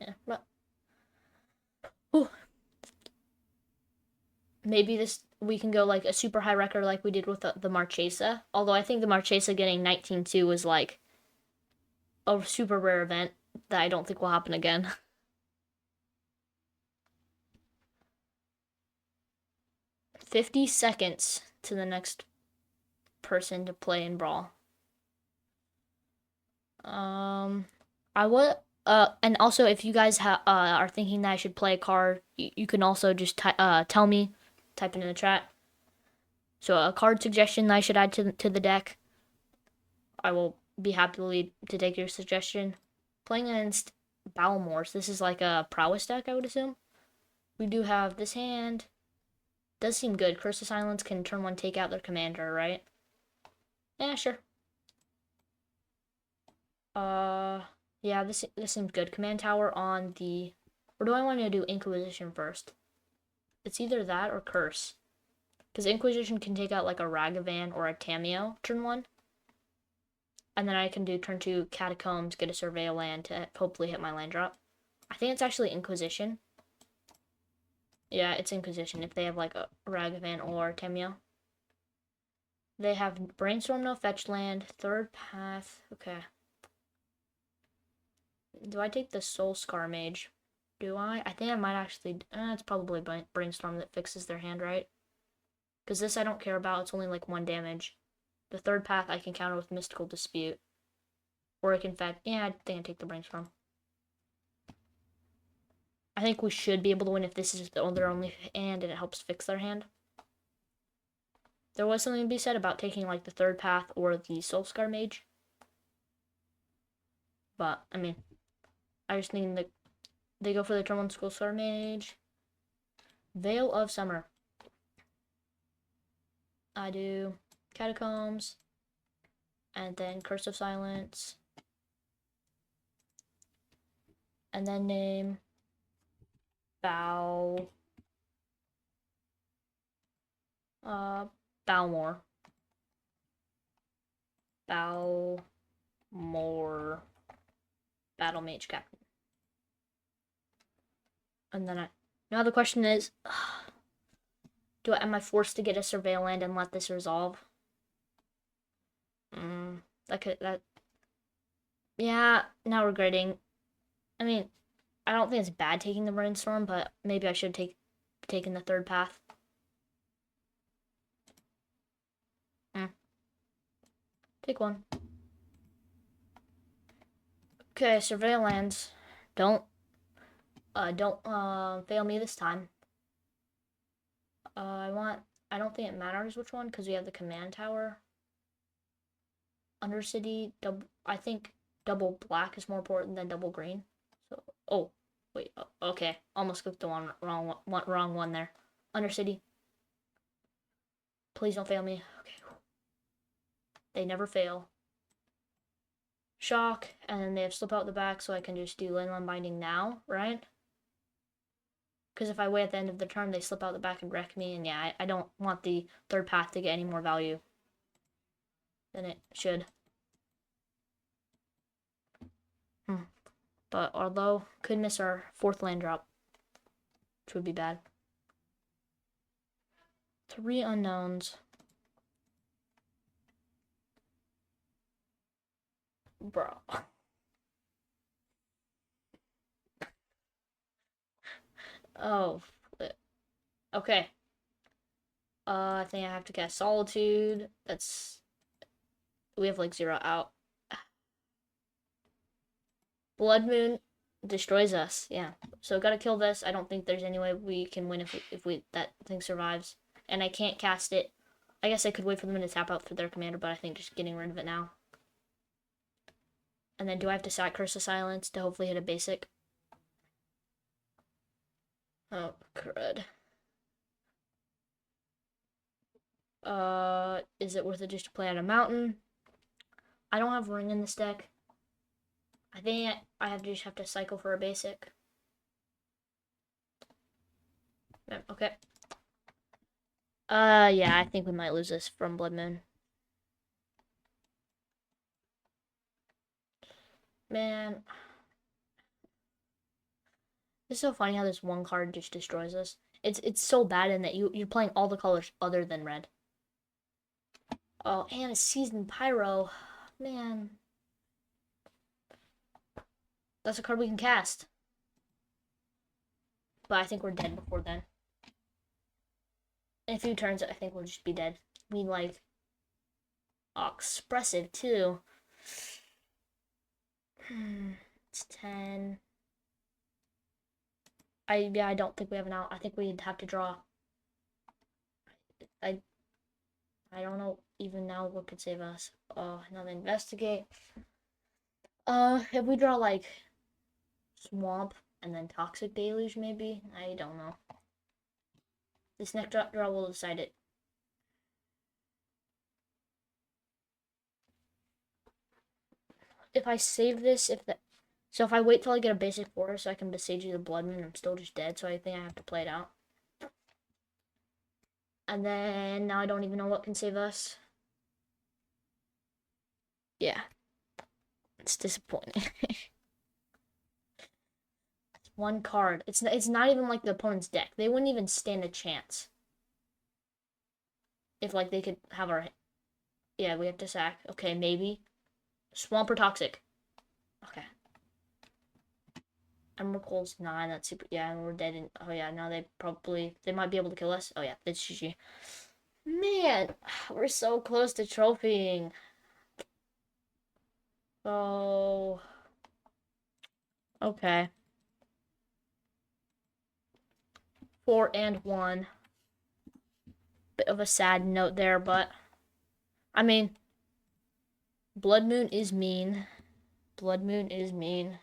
Yeah, but ooh. Maybe we can go like a super high record like we did with the Marchesa. Although I think the Marchesa getting 19-2 was like a super rare event that I don't think will happen again. $50 seconds to the next person to play in Brawl. I would and also if you guys are thinking that I should play a card, you can also just tell me, type it in the chat. So a card suggestion that I should add to the deck. I will be happy to take your suggestion. Playing against Balmors, this is like a prowess deck, I would assume. We do have this hand. Does seem good. Curse of Silence can turn one, take out their commander, right? Yeah, sure. Yeah, this seems good. Command tower on the. Or do I want to do Inquisition first? It's either that or Curse, because Inquisition can take out like a Ragavan or a Tameo turn one, and then I can do turn two Catacombs, get a Surveil land to hopefully hit my land drop. I think it's actually Inquisition. Yeah, it's Inquisition if they have like a Ragavan or Tameo. They have Brainstorm, no fetch land, third path. Okay. Do I take the Soul Scar Mage? Do I? I think I might actually. It's probably Brainstorm that fixes their hand, right? Because this I don't care about. It's only like 1 damage. The third path I can counter with Mystical Dispute. Or I can fetch. Yeah, I think I take the Brainstorm. I think we should be able to win if this is their only hand and it helps fix their hand. There was something to be said about taking like the third path or the Soul Scar Mage. But, I mean, I just need they go for the turn 1 Soul Scar Mage. Veil of Summer. I do Catacombs. And then Curse of Silence. And then name Balmor. Balmor. Battle Mage Captain. And then now the question is, am I forced to get a Surveil land and let this resolve? Yeah, now regretting. I mean, I don't think it's bad taking the Brainstorm, but maybe I should taken the third path. Take one. Okay, Surveil lands. Don't fail me this time. I don't think it matters which one because we have the command tower. Undercity, I think double black is more important than double green. So, oh, wait, okay, almost clicked the wrong one there. Undercity. Please don't fail me. Okay. They never fail. Shock, and then they have slip out the back, so I can just do landline binding now, right? Because if I wait at the end of the turn, they slip out the back and wreck me, and yeah, I don't want the third path to get any more value than it should. But although could miss our 4th land drop, which would be bad. 3 unknowns. Bro. Oh. Okay. I think I have to cast Solitude. That's... We have like 0 out. Blood Moon destroys us. Yeah. So gotta kill this. I don't think there's any way we can win if that thing survives. And I can't cast it. I guess I could wait for them to tap out for their commander, but I think just getting rid of it now. And then do I have to sack Curse of Silence to hopefully hit a basic? Oh, crud. Is it worth it just to play on a mountain? I don't have Ring in this deck. I think I just have to cycle for a basic. Okay. Yeah, I think we might lose this from Blood Moon. Man. It's so funny how this one card just destroys us. It's so bad in that you're playing all the colors other than red. Oh, and a Seasoned Pyro. Man. That's a card we can cast. But I think we're dead before then. In a few turns, I think we'll just be dead. I mean, like... Oh, expressive, too. It's 10. I don't think we have an out. I think we'd have to draw. I don't know even now what could save us. Oh, another Investigate. If we draw like Swamp and then Toxic Deluge, maybe? I don't know. This next draw will decide it. If I save this, so if I wait till I get a basic border so I can besiege the Blood Moon, I'm still just dead, so I think I have to play it out. And then now I don't even know what can save us. Yeah. It's disappointing. It's one card. It's not even like the opponent's deck. They wouldn't even stand a chance. If like they could have our... Yeah, we have to sack. Okay, maybe. Swamp or Toxic. Okay. Emerald Coal's 9. That's super... Yeah, and we're dead. Oh yeah, now they might be able to kill us. Oh yeah, that's GG. Man, we're so close to trophying. Oh. Okay. 4 and 1. Bit of a sad note there, but... I mean... Blood Moon is mean. Blood Moon is mean.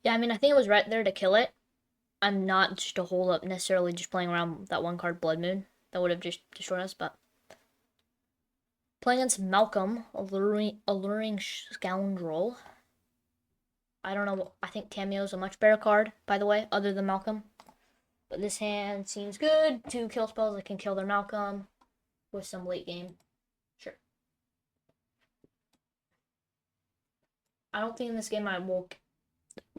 Yeah, I mean, I think it was right there to kill it. I'm not just a hold up necessarily just playing around with that one card, Blood Moon. That would have just destroyed us, but... Playing against Malcolm, alluring scoundrel. I don't know. I think Cameo's a much better card, by the way, other than Malcolm. But this hand seems good. 2 kill spells that can kill their Malcolm with some late game. Sure. I don't think in this game I will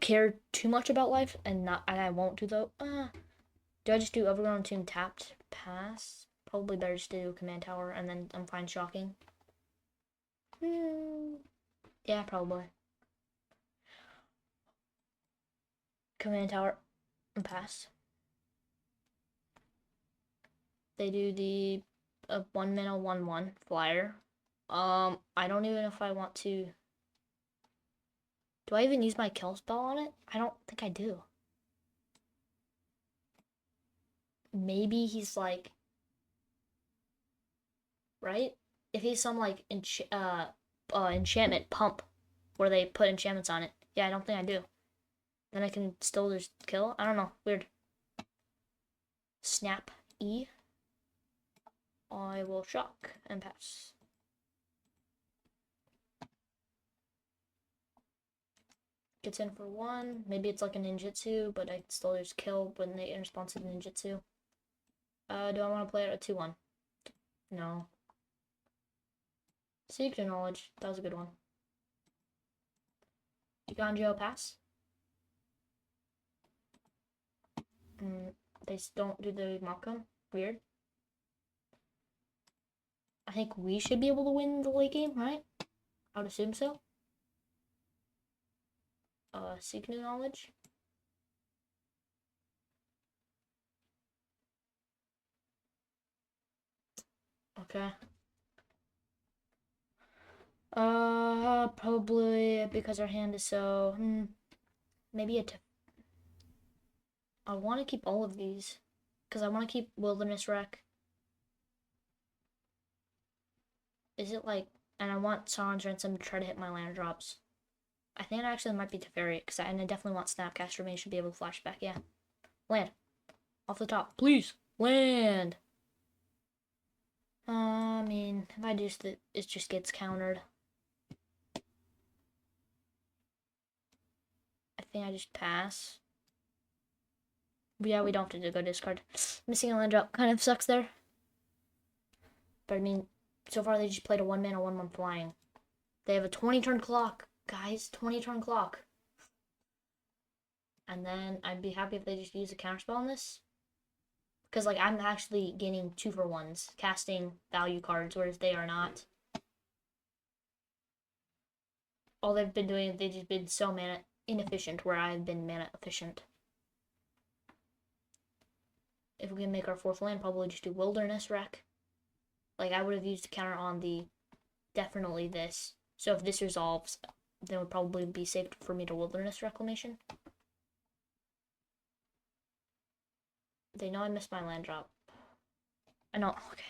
care too much about life, and I won't do though. Do I just do Overgrown Tomb tapped pass? Probably better just to do Command Tower, and then I'm fine shocking. Yeah, probably. Command Tower and pass. They do the 1 mana 1/1 flyer. I don't even know if I want to. Do I even use my kill spell on it? I don't think I do. Maybe he's like, right? If he's some like enchantment pump where they put enchantments on it. Yeah, I don't think I do. Then I can still just kill. I don't know. Weird. Snap E. I will shock and pass. Gets in for 1. Maybe it's like a ninjutsu, but I still just kill when they in response to the ninjutsu. Do I want to play it at 2/1? No. Secret Knowledge. That was a good one. Ganjo pass. They don't do the Malcolm. Weird. I think we should be able to win the late game, right? I would assume so. Seek new knowledge. Okay. Probably because our hand is so. Maybe I want to keep all of these. Because I want to keep Wilderness Wreck. Is it like. And I want Sauron's Ransom to try to hit my land drops. I think it actually might be Teferi. And I definitely want Snapcaster Mage to be able to flash back. Yeah. Land. Off the top. Please. Land. I mean, if I do this, it just gets countered. I think I just pass. But yeah, we don't have to go discard. Missing a land drop kind of sucks there. But I mean, so far they just played a 1-mana, 1/1 flying. They have a 20 turn clock, guys. 20 turn clock. And then I'd be happy if they just use a counterspell on this. Because, like, I'm actually gaining 2-for-1s, casting value cards, whereas they are not. All they've been doing, they've just been so mana inefficient, where I've been mana efficient. If we can make our 4th land, probably just do Wilderness Wreck. Like, I would have used a counter on the definitely this. So if this resolves, then it would probably be safe for me to Wilderness Reclamation. They know I missed my land drop. I know. Okay.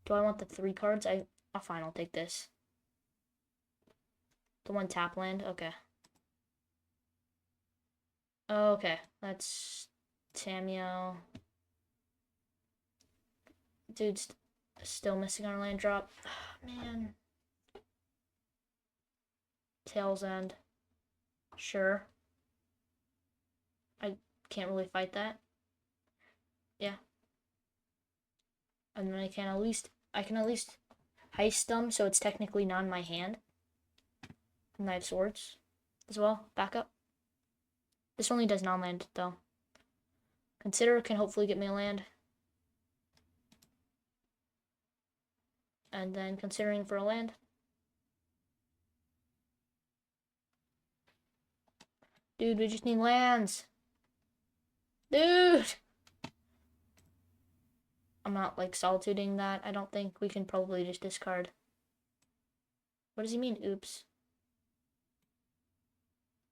Do I want the 3 cards? Oh, fine. I'll take this. The 1 tap land. Okay. Okay. That's Tamio. Dude's still missing our land drop. Oh, man. Tail's End. Sure. I can't really fight that. Yeah. And then I can at least heist them, so it's technically not in my hand. And I have swords as well. Backup. This only does non-land though. Consider can hopefully get me a land. And then considering for a land. Dude, we just need lands. Dude! I'm not like solituding that. I don't think we can probably just discard. What does he mean? Oops.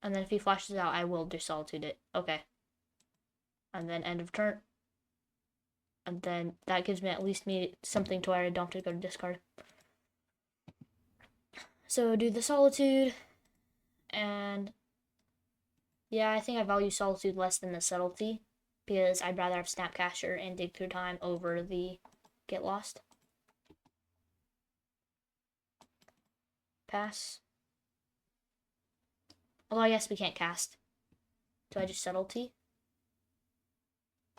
And then if he flashes out, I will just solitude it. Okay. And then end of turn. And then that gives me at least something to where I don't have to go to discard. So do the solitude. And yeah, I think I value solitude less than the subtlety. Because I'd rather have Snapcaster and Dig Through Time over the Get Lost. Pass. Although I guess we can't cast. Do I just Subtlety?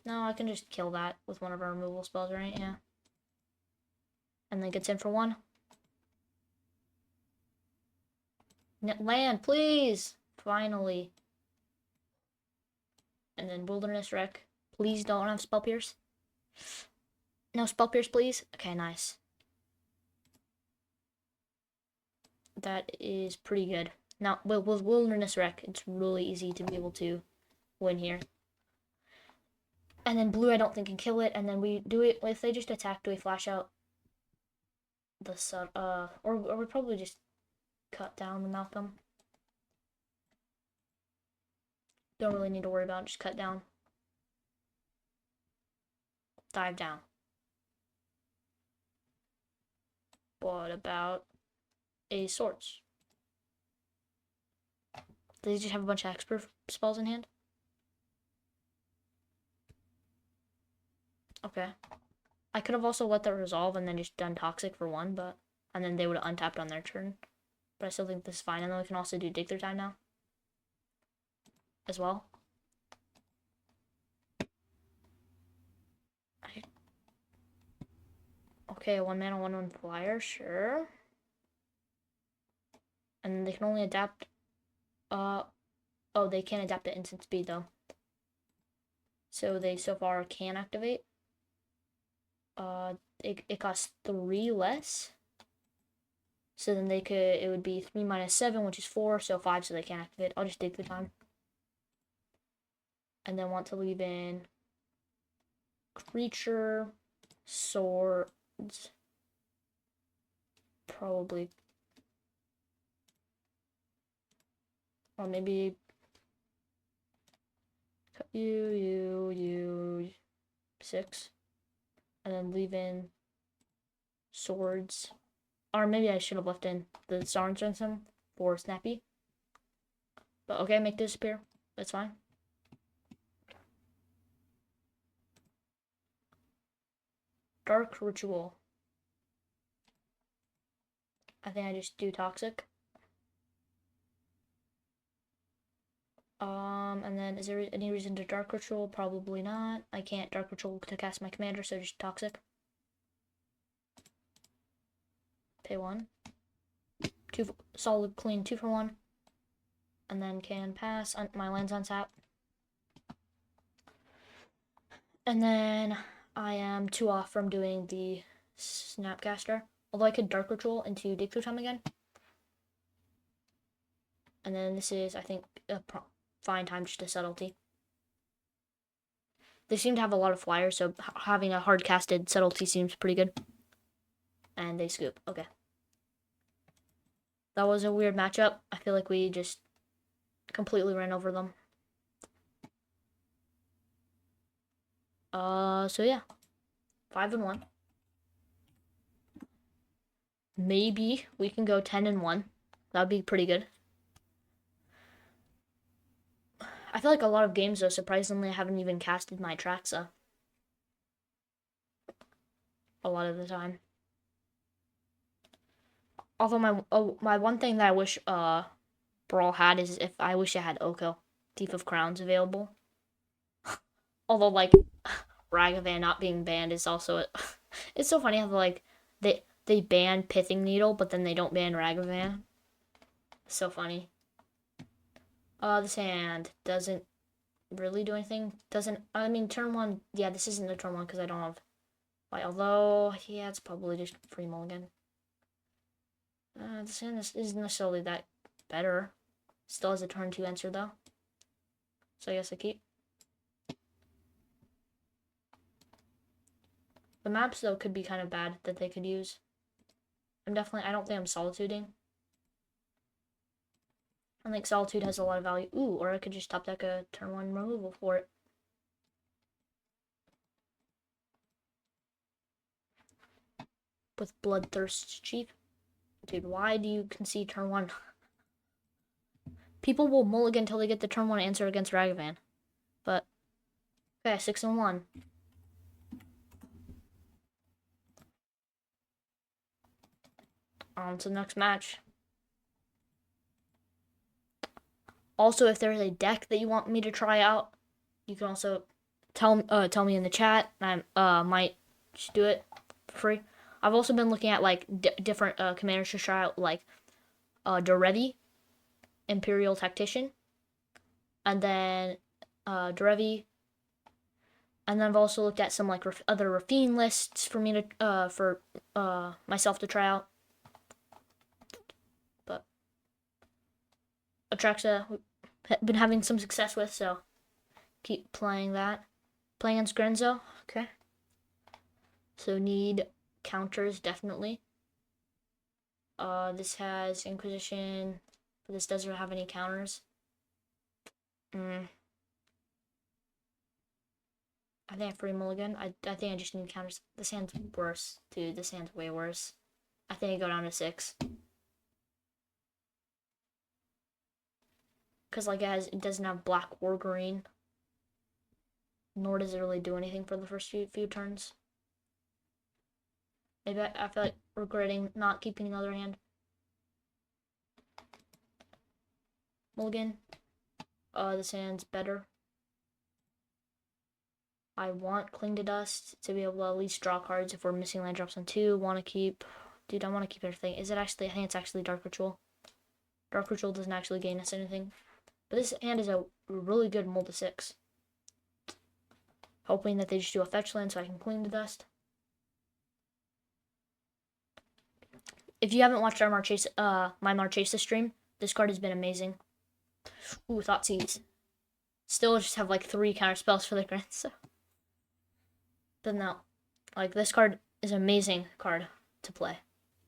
No, I can just kill that with one of our removal spells, right? Yeah. And then gets in for 1. Land, please! Finally. And then Wilderness Wreck. Please don't have Spell Pierce. No Spell Pierce, please. Okay, nice. That is pretty good. Now, with Wilderness Wreck, it's really easy to be able to win here. And then blue, I don't think can kill it. And then we do it, if they just attack, do we flash out the sun, or we probably just cut down the Malcolm. Don't really need to worry about it, just cut down. Dive down. What about a Swords? Does he just have a bunch of expert spells in hand? Okay. I could have also let that resolve and then just done Toxic for 1, but and then they would have untapped on their turn. But I still think this is fine. And then we can also do Dig Through Time now. As well. Okay, 1-mana, 1/1 flyer, sure. And they can only adapt Uh, oh, they can't adapt to instant speed though. So they so far can activate. It costs 3 less. So then it would be 3 minus 7, which is 4, so 5, so they can't activate. I'll just take the time. And then want to leave in creature, swords, probably, or maybe you, 6, and then leave in swords, or maybe I should have left in the Sarn for Snappy. But okay, make this appear. That's fine. Dark Ritual. I think I just do Toxic. And then is there any reason to Dark Ritual? Probably not. I can't Dark Ritual to cast my commander, so just Toxic. Pay 1. 2 solid clean 2 for 1. And then can pass on my lands on tap. And then I am 2 off from doing the Snapcaster. Although I could Dark Ritual into Dig Through Time again. And then this is, I think, a fine time just to Subtlety. They seem to have a lot of flyers, so having a hard casted Subtlety seems pretty good. And they scoop. Okay. That was a weird matchup. I feel like we just completely ran over them. So yeah. 5-1. Maybe we can go 10-1. That'd be pretty good. I feel like a lot of games, though, surprisingly, I haven't even casted my atraxa. A lot of the time. Although my one thing that I wish Brawl had is if I wish I had Oko, Thief of Crowns available. Although like Ragavan not being banned is also it's so funny how like they ban Pithing Needle but then they don't ban Ragavan. So funny. This hand doesn't really do anything. I mean turn 1, yeah, this isn't a turn 1 because I don't have like, although yeah, it's probably just free mulligan. This hand isn't necessarily that better. Still has a turn 2 answer though. So I guess I keep. The maps though could be kind of bad that they could use. I don't think I'm solituding. I think Solitude has a lot of value. Ooh, or I could just top deck a turn 1 removal for it. With Bloodthirst Chief. Dude, why do you concede turn 1? People will mulligan until they get the turn 1 answer against Ragavan. But, okay, 6-1. On to the next match. Also, if there's a deck that you want me to try out, you can also tell me in the chat. I might just do it for free. I've also been looking at like different commanders to try out, like Derevi, Imperial Tactician, and then Derevi. And then I've also looked at some like other Rafine lists for me to for myself to try out. But Atraxa, we've been having some success with, so keep playing that. Playing against Grenzo, okay. So need counters definitely. This has Inquisition, but this doesn't have any counters. I think I free mulligan. I think I just need counters. This hand's worse, dude. This hand's way worse. I think I go down to 6. Because like it doesn't have black or green. Nor does it really do anything for the first few turns. Maybe I feel like regretting not keeping another hand. Mulligan. This hand's better. I want Cling to Dust to be able to at least draw cards if we're missing land drops on 2. Want to keep... Dude, I want to keep everything. Is it actually... I think it's actually Dark Ritual. Dark Ritual doesn't actually gain us anything. But this hand is a really good mold to 6. Hoping that they just do a fetch land so I can clean the dust. If you haven't watched our my Marchesa stream, this card has been amazing. Ooh, Thoughtseize. Still just have like 3 counter spells for the Grants. So. But no, like this card is an amazing card to play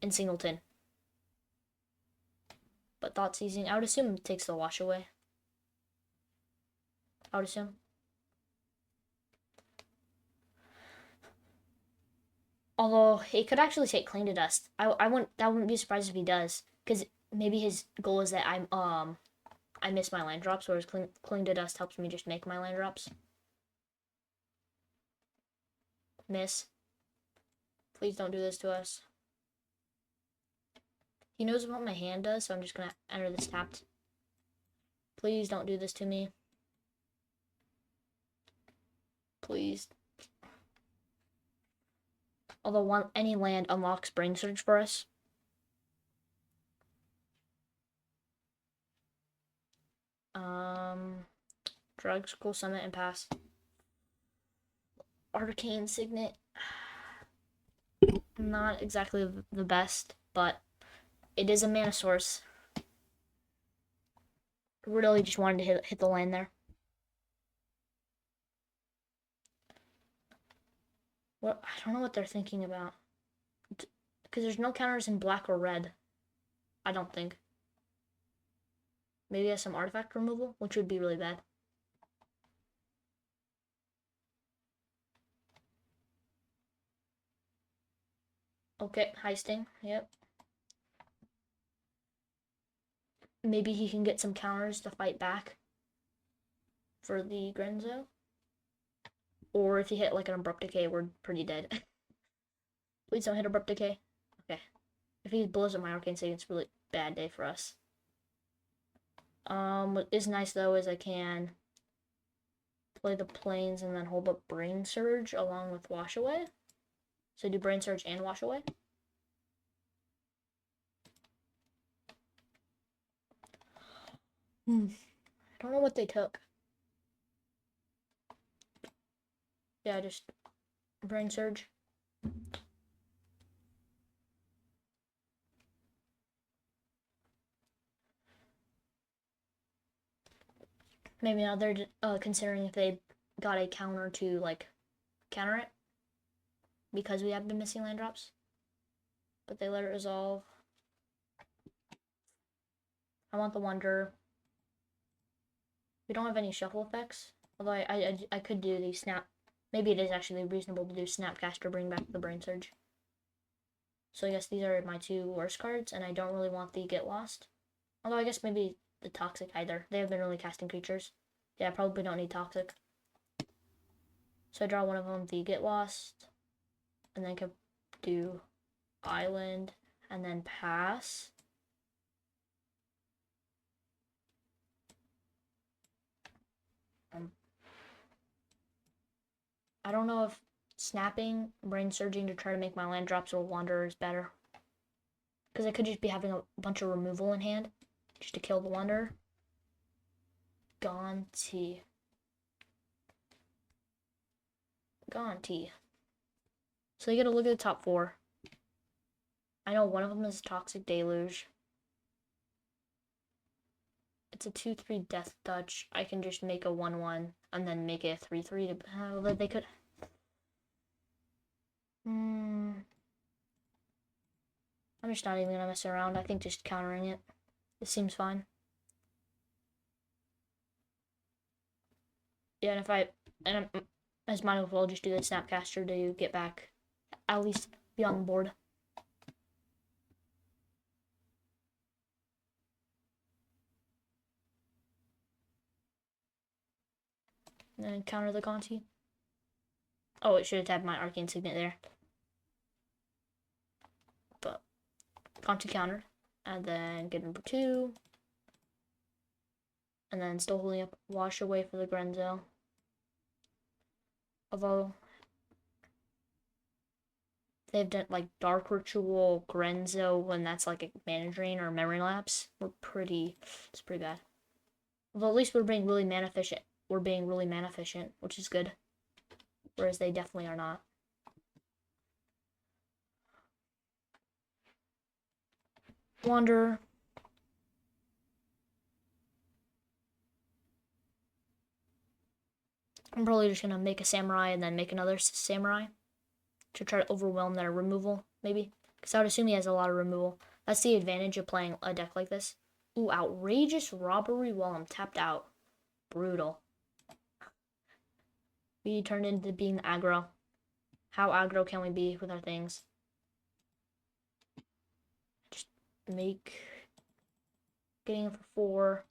in Singleton. But Thoughtseizing, I would assume it takes the wash away. I would assume. Although it could actually take Clean to Dust. I wouldn't be surprised if he does, because maybe his goal is that I miss my land drops, whereas Cling to Dust helps me just make my land drops. Miss. Please don't do this to us. He knows what my hand does, so I'm just gonna enter this tapped. Please don't do this to me. Please. Although any land unlocks Brain Surge for us. Drugs, Cool Summit, and pass. Arcane Signet. Not exactly the best, but it is a mana source. Really just wanted to hit the land there. What, I don't know what they're thinking about. Because there's no counters in black or red. I don't think. Maybe it has some artifact removal, which would be really bad. Okay, heisting, yep. Maybe he can get some counters to fight back for the Grenzo. Or if he hit like an Abrupt Decay, we're pretty dead. Please don't hit Abrupt Decay. Okay. If he blows up my Arcane Signet, it's a really bad day for us. What is nice though is I can play the Plains and then hold up Brain Surge along with Wash Away. So do Brain Surge and Wash Away. I don't know what they took. Yeah, just Brain Surge. Maybe now they're considering if they got a counter to like counter it because we have been missing land drops. But they let it resolve. I want the Wonder. We don't have any shuffle effects. Although I could do the Snap. Maybe it is actually reasonable to do Snapcaster, bring back the Brain Surge. So I guess these are my 2 worst cards, and I don't really want the Get Lost. Although I guess maybe the Toxic either. They have been really casting creatures. Yeah, I probably don't need Toxic. So I draw one of them, the Get Lost, and then I could do Island, and then pass. I don't know if snapping, Brain Surging to try to make my land drops or Wanderer is better. Because I could just be having a bunch of removal in hand, just to kill the Wanderer. Gone T. So you gotta look at the top 4. I know one of them is Toxic Deluge. It's a 2/3 Death Touch. I can just make a 1/1 and then make it a 3/3 to they could. I'm just not even gonna mess around. I think just countering it. It seems fine. Yeah, and if I as might as well just do the Snapcaster to get back, at least be on the board. And then counter the Conti. Oh, it should have tabbed my Arcane Signet there. But Conti countered. And then get number 2. And then still holding up Wash Away for the Grenzo. Although They've done like Dark Ritual, Grenzo, when that's like a mana drain or memory lapse. It's pretty bad. Well, at least we're being really mana efficient. We're being really mana efficient, which is good. Whereas they definitely are not. Wander. I'm probably just gonna make a samurai and then make another samurai to try to overwhelm their removal, maybe. Because I would assume he has a lot of removal. That's the advantage of playing a deck like this. Ooh, outrageous robbery while I'm tapped out. Brutal. We turned into being aggro. How aggro can we be with our things? Just make getting it for 4.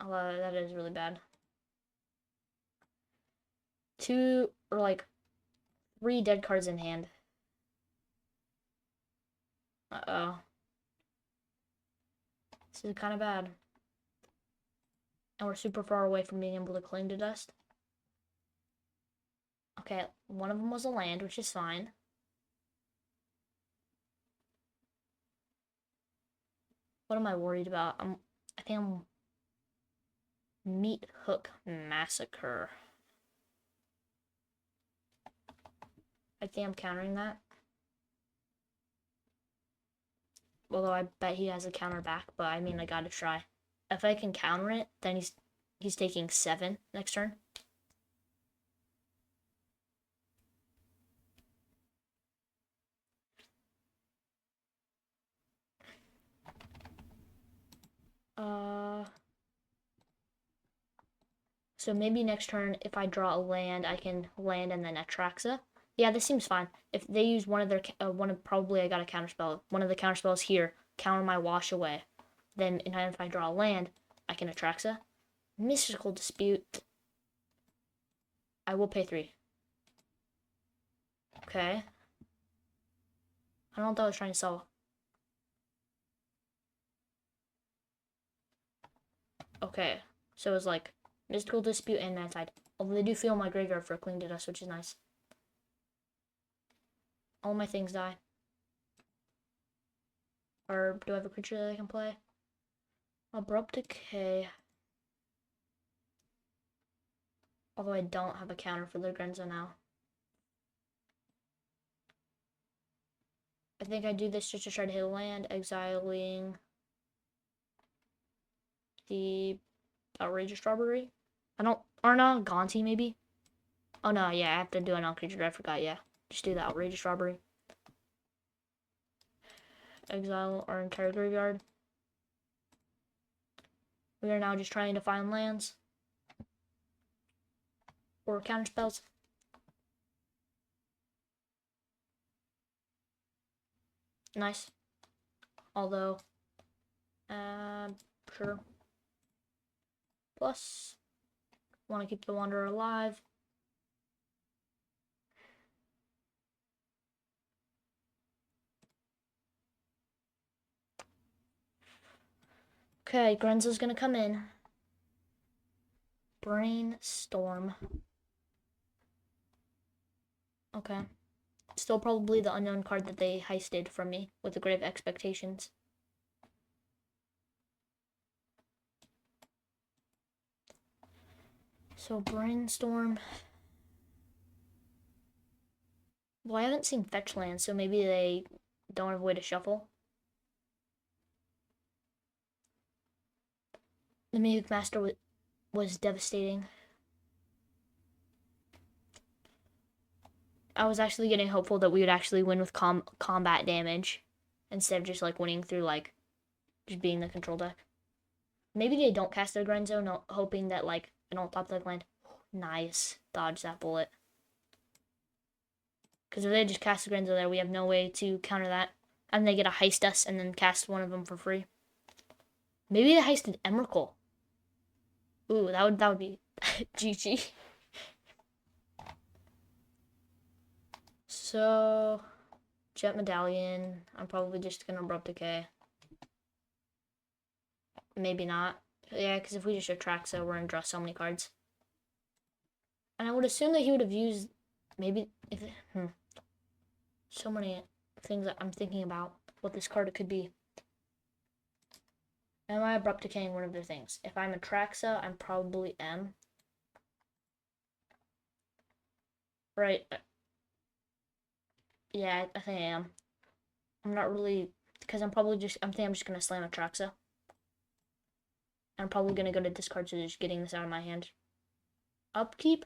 Oh, that is really bad. 2 or like 3 dead cards in hand. Uh-oh. This is kind of bad. And we're super far away from being able to cling to dust. Okay, one of them was a land, which is fine. What am I worried about? I think I'm Meat Hook Massacre. I think I'm countering that. Although I bet he has a counter back, but I mean I gotta try. If I can counter it, then he's taking 7 next turn. So maybe next turn, if I draw a land, I can land and then atraxa. Yeah, this seems fine. If they use one of their probably I got a counterspell. One of the counterspells here counter my wash away. Then if I draw a land, I can atraxa. Mystical Dispute. I will pay 3. Okay. I don't know what I was trying to sell. Okay. So it was like Mystical Dispute and Mad Tide. Although they do feel my graveyard for Cling to Dust, which is nice. All my things die. Or do I have a creature that I can play? Abrupt Decay. Although I don't have a counter for the Grenzo now. I think I do this just to try to hit a land, exiling the Outrageous Robbery. Or no, Gonti maybe? Oh no, yeah, I have to do an non-creature, I forgot, yeah. Just do the Outrageous Robbery. Exile our entire graveyard. We are now just trying to find lands. Or counter spells. Nice. Although, sure. Plus, want to keep the Wanderer alive. Okay, Grenzo's gonna come in. Brainstorm. Okay. Still probably the unknown card that they heisted from me with the Grave Expectations. So Brainstorm. Well, I haven't seen fetch lands, so maybe they don't have a way to shuffle. The Mimic Master was devastating. I was actually getting hopeful that we would actually win with combat damage instead of just like winning through like just being the control deck. Maybe they don't cast their Grenzo, no, hoping that like I don't top deck land. Nice, dodge that bullet. Because if they just cast the Grenzo there, we have no way to counter that, and they get to heist us and then cast one of them for free. Maybe they heisted Emrakul. Ooh, that would be GG. So, Jet Medallion. I'm probably just gonna Abrupt Decay. Maybe not. Yeah, because if we just atraxa, we're gonna draw so many cards. And I would assume that he would have used maybe if so many things that I'm thinking about what this card could be. Am I abrupt decaying one of their things? If I'm atraxa, I'm probably M. Right. Yeah, I think I am. I'm not really because I'm thinking I'm just gonna slam atraxa. I'm probably gonna go to discard to just getting this out of my hand. Upkeep.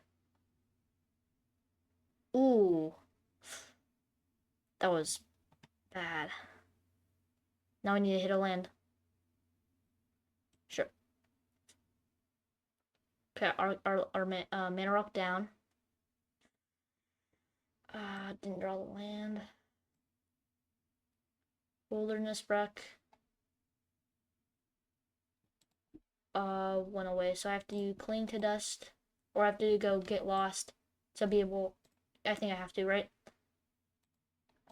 Ooh. That was bad. Now I need to hit a land. Sure. Okay, our mana rock down. Didn't draw the land. Wilderness wreck. Went away. So I have to cling to dust, or I have to go get lost to be able. I think I have to, right?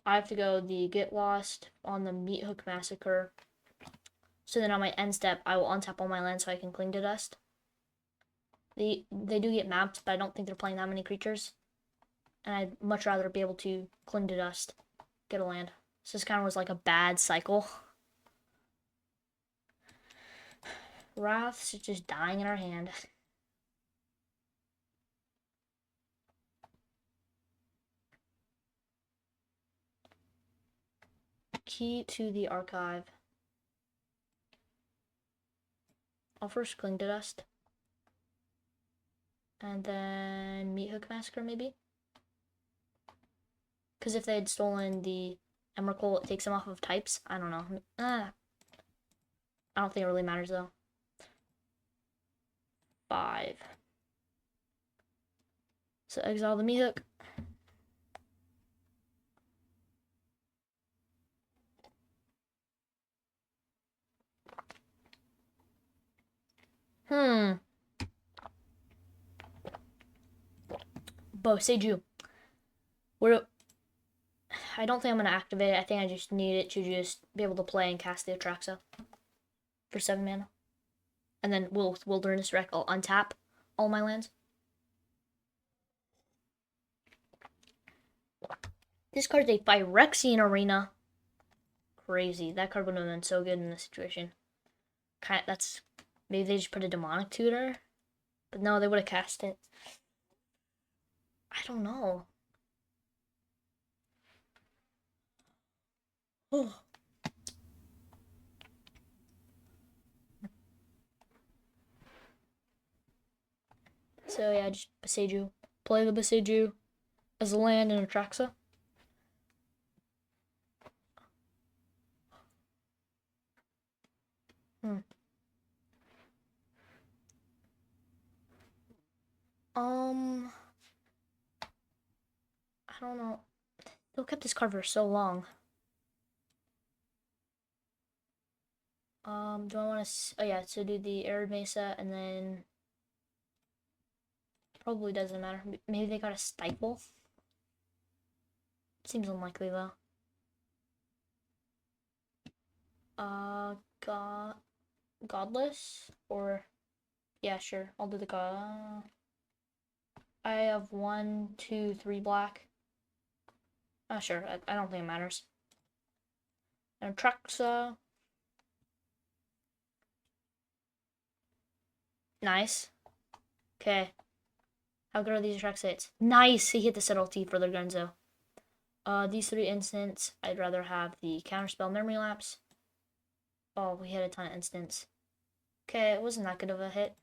I have to go the get lost on the Meat Hook Massacre. So then on my end step, I will untap all my lands so I can cling to dust. They do get mapped, but I don't think they're playing that many creatures. And I'd much rather be able to cling to dust, get a land. So this kind of was like a bad cycle. Wrath's just dying in our hand. Key to the archive. I'll first cling to dust. And then Meat Hook Massacre, maybe? Because if they had stolen the Emrakul, it takes them off of types. I don't know. I don't think it really matters, though. 5. So exile the Meat Hook. Boseiju. I don't think I'm going to activate it. I think I just need it to just be able to play and cast the Atraxa for 7 mana. And then Wilderness Wreck, I'll untap all my lands. This card's a Phyrexian Arena. Crazy. That card would have been so good in this situation. That's maybe they just put a demonic tutor, but no, they would have cast it. I don't know. So yeah, just Boseiju. Play the Boseiju as a land and Atraxa. I don't know. They'll keep this card for so long. Do I want to? Oh yeah, so do the Arid Mesa and then probably doesn't matter. Maybe they got a Stifle. Seems unlikely though. Godless or yeah, sure. I'll do the god. I have 1, 2, 3 black. Sure. I don't think it matters. And Atraxa. Nice. Okay. How good are these Atraxa hits? Nice! He hit the subtlety for the Gunzo. These 3 instants, I'd rather have the Counterspell Memory Lapse. Oh, we hit a ton of instants. Okay, it wasn't that good of a hit.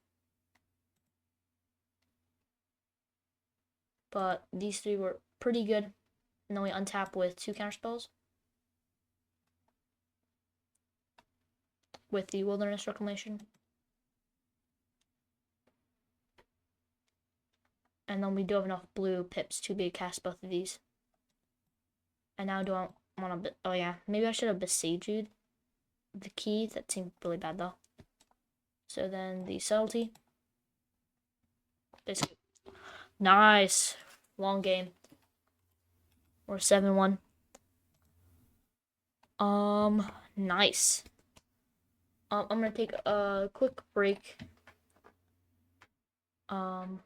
But these 3 were pretty good. And then we untap with 2 counterspells. With the Wilderness Reclamation. And then we do have enough blue pips to be cast both of these. And now do I want to... Oh yeah, maybe I should have Besiege'd the key. That seemed really bad though. So then the subtlety. Basically. Nice. Long game. We're 7-1. Nice. I'm gonna take a quick break. Um,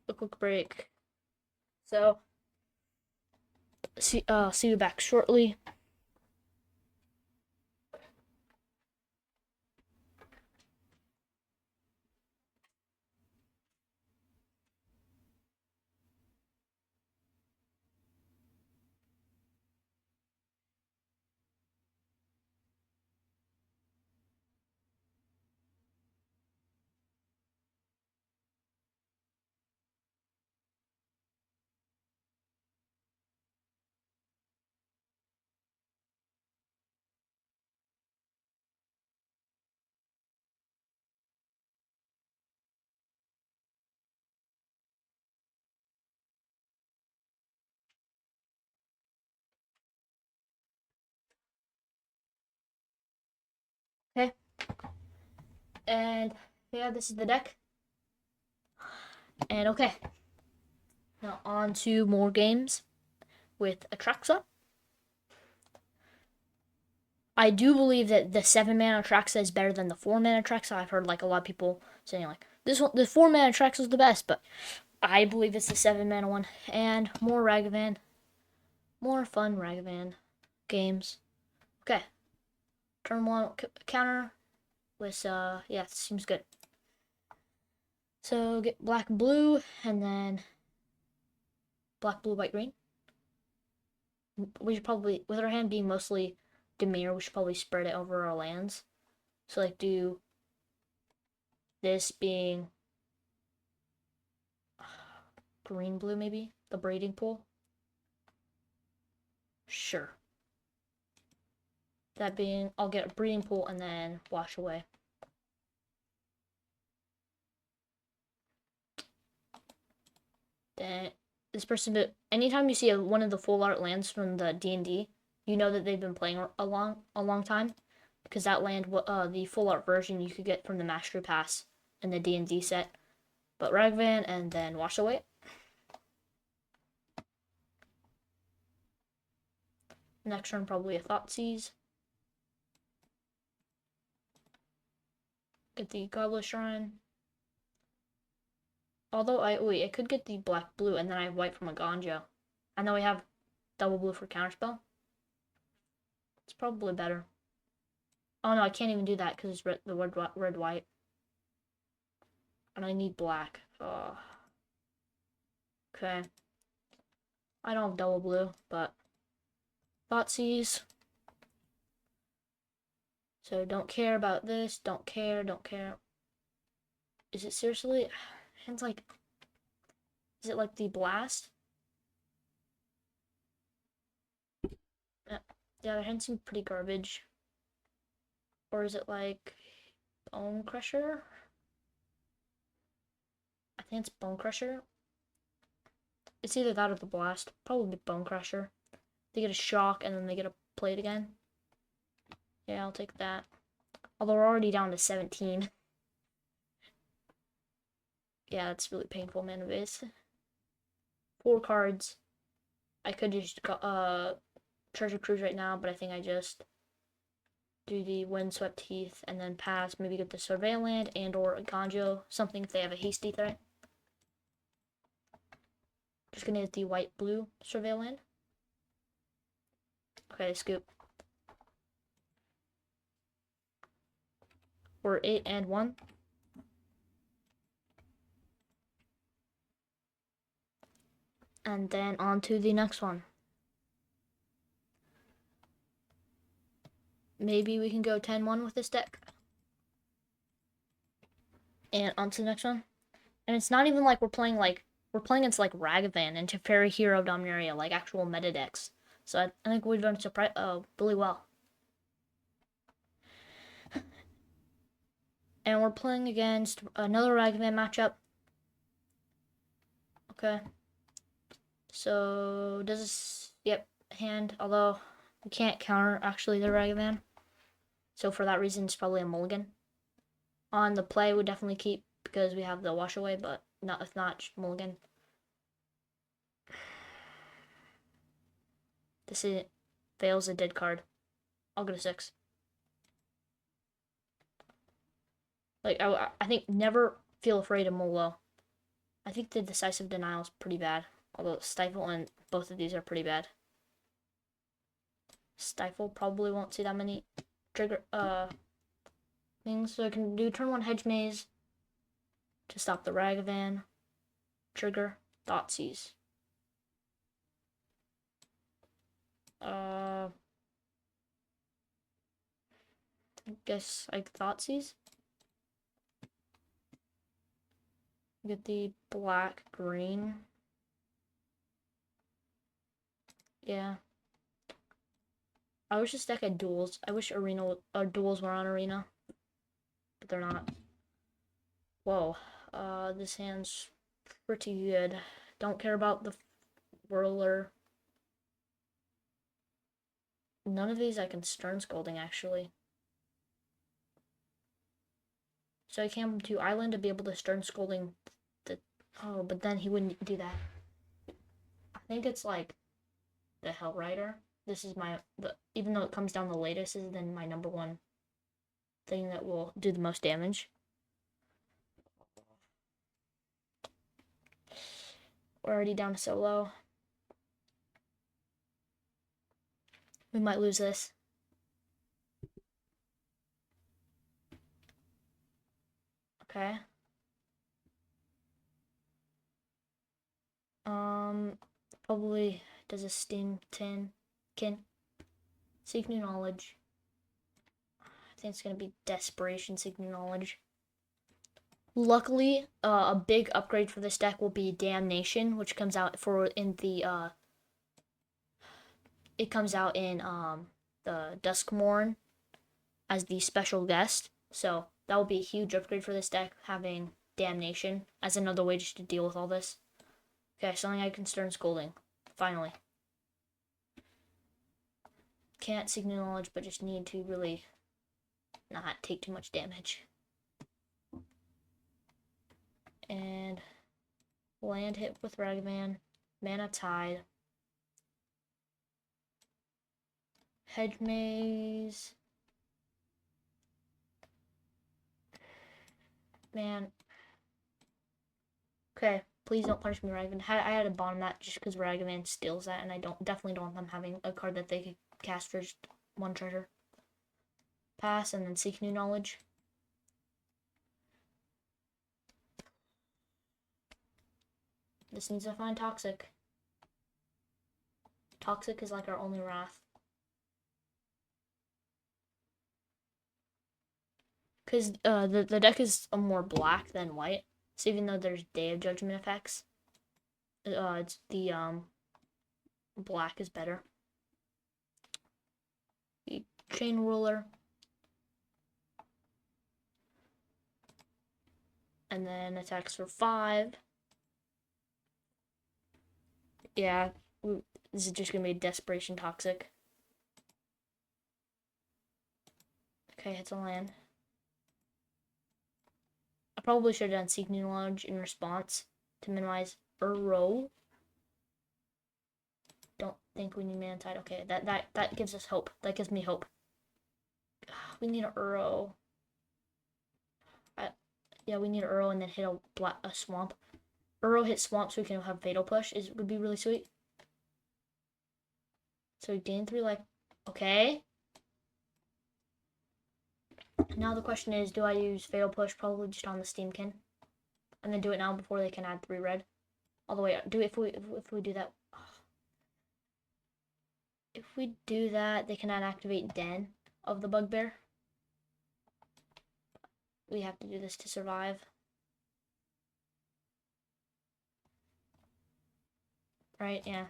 a quick break. So see you back shortly. Okay. And yeah, this is the deck. And okay, now on to more games with Atraxa. I do believe that the 7-mana Atraxa is better than the 4-mana Atraxa. I've heard like a lot of people saying like this one, the 4-mana Atraxa is the best, but I believe it's the 7-mana one. And more Ragavan, more fun Ragavan games. Okay, turn one counter with yeah, seems good. So get black and blue, and then black, blue, white, green. We should probably, with our hand being mostly Dimir, we should probably spread it over our lands. So like do this being green, blue, maybe the breeding pool. Sure. That being, I'll get a breeding pool and then wash away. Then this person, anytime you see one of the full art lands from the D&D, you know that they've been playing a long time, because that land, the full art version, you could get from the Mastery Pass in the D&D set. But Ragavan and then wash away. Next turn probably a Thoughtseize. Get the Goblet Shrine. Although I could get the black blue and then I have white from a Ganjo. And then we have double blue for counterspell. It's probably better. Oh no, I can't even do that because it's the red white. And I need black. Oh. Okay. I don't have double blue, but Thoughtseize. So don't care about this. Don't care. Is it seriously? Hands like. Is it like the blast? Yeah, their hands seem pretty garbage. Or is it like Bone Crusher? I think it's Bone Crusher. It's either that or the blast. Probably Bone Crusher. They get a shock and then they get a plate again. Yeah, I'll take that. Although we're already down to 17. Yeah, that's really painful, mana base. 4 cards. I could just go, Treasure Cruise right now, but I think I just do the Windswept Heath and then pass. Maybe get the Surveil land and or a Ganjo, something if they have a hasty threat. Just gonna hit the white-blue Surveil land. Okay, scoop. We're 8 and 1. And then on to the next one. Maybe we can go 10-1 with this deck. And on to the next one. And it's not even like we're playing against like Ragavan and Teferi Hero Dominaria, like actual meta decks. So I think we've done really well. And we're playing against another Ragavan matchup. Okay. So does this, yep, hand, although we can't counter actually the Ragavan. So for that reason, it's probably a mulligan. On the play, we definitely keep because we have the wash away, but if not, mulligan. This is Fails a dead card. I'll go to 6. Like, I think never feel afraid of Molo. I think the Decisive Denial is pretty bad. Although Stifle and both of these are pretty bad. Stifle probably won't see that many trigger things. So I can do turn 1 Hedge Maze to stop the Ragavan. Trigger Thoughtseize. I guess I Thoughtseize. Get the black green. Yeah. I wish this deck had duels. I wish arena duels were on arena, but they're not. Whoa. This hand's pretty good. Don't care about the whirler. None of these I can Stern Scolding actually. So I came to Island to be able to Stern Scolding the. Oh, but then he wouldn't do that. I think it's like the Hell Rider. This is even though it comes down the latest, is then my number one thing that will do the most damage. We're already down to solo. We might lose this. Okay. Probably does a Steam 10. Seek New Knowledge. I think it's gonna be Desperation, Seek New Knowledge. Luckily, a big upgrade for this deck will be Damnation, which comes out it comes out in the Duskmourn as the special guest. So that will be a huge upgrade for this deck, having Damnation as another way just to deal with all this. Okay, something I can Stern Scolding. Finally. Can't Seek New Knowledge, but just need to really not take too much damage. And land hit with Ragavan. Mana Tide. Hedge Maze. Man. Okay, please don't punish me, Ragavan. I had to bottom that just because Ragavan steals that, and I definitely don't want them having a card that they could cast for just 1 treasure. Pass, and then Seek New Knowledge. This needs to find Toxic. Toxic is like our only Wrath. Because the deck is more black than white. So even though there's Day of Judgment effects, it's the black is better. The Chain Ruler. And then attacks for 5. Yeah, this is just gonna be Desperation Toxic. Okay, hits a land. I probably should have done Seek New Knowledge in response to minimize Uro. Don't think we need Mana Tide. Okay, that gives us hope. That gives me hope. We need an Uro. Yeah, we need an Uro and then hit a swamp. Uro hit swamp so we can have Fatal Push would be really sweet. So we gain 3 life. Okay. Now the question is, do I use Fatal Push probably just on the Steamkin? And then do it now before they can add 3 red? All the way up. If we do that. If we do that, they cannot activate Den of the Bugbear. We have to do this to survive. Right, yeah.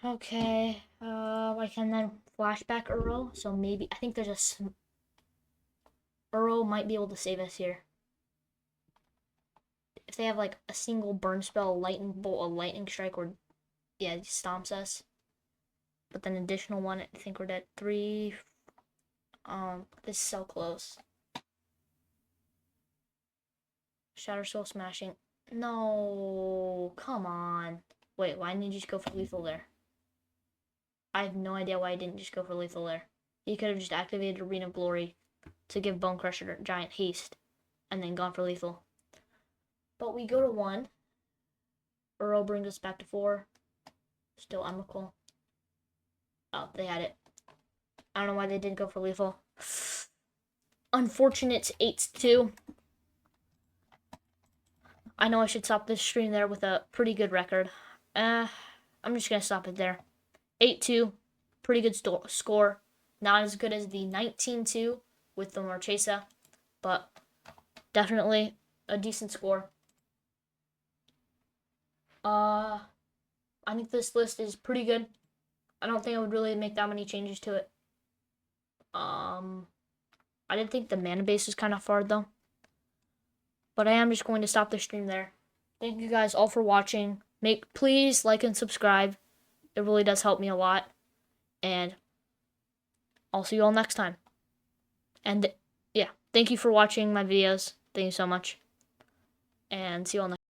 Okay, I can then flashback Uro, so maybe, I think there's Uro might be able to save us here. If they have like a single burn spell, a lightning bolt, a lightning strike, or yeah, he stomps us. But then additional one, I think we're dead. 3. This is so close. Shatter Soul Smashing. No, come on. Wait, why didn't he just go for lethal there? I have no idea why he didn't just go for lethal there. He could have just activated Arena of Glory to give Bone Crusher Giant haste and then gone for lethal. But we go to 1. Earl brings us back to 4. Still Emrakul. Oh, they had it. I don't know why they didn't go for lethal. Unfortunate 8-2. I know I should stop this stream there with a pretty good record. I'm just going to stop it there. 8-2. Pretty good score. Not as good as the 19-2 with the Marchesa, but definitely a decent score. I think this list is pretty good. I don't think I would really make that many changes to it. I didn't think the mana base was kind of hard though. But I am just going to stop the stream there. Thank you guys all for watching. Please like and subscribe. It really does help me a lot. And I'll see you all next time. And yeah, thank you for watching my videos. Thank you so much. And see you all next time.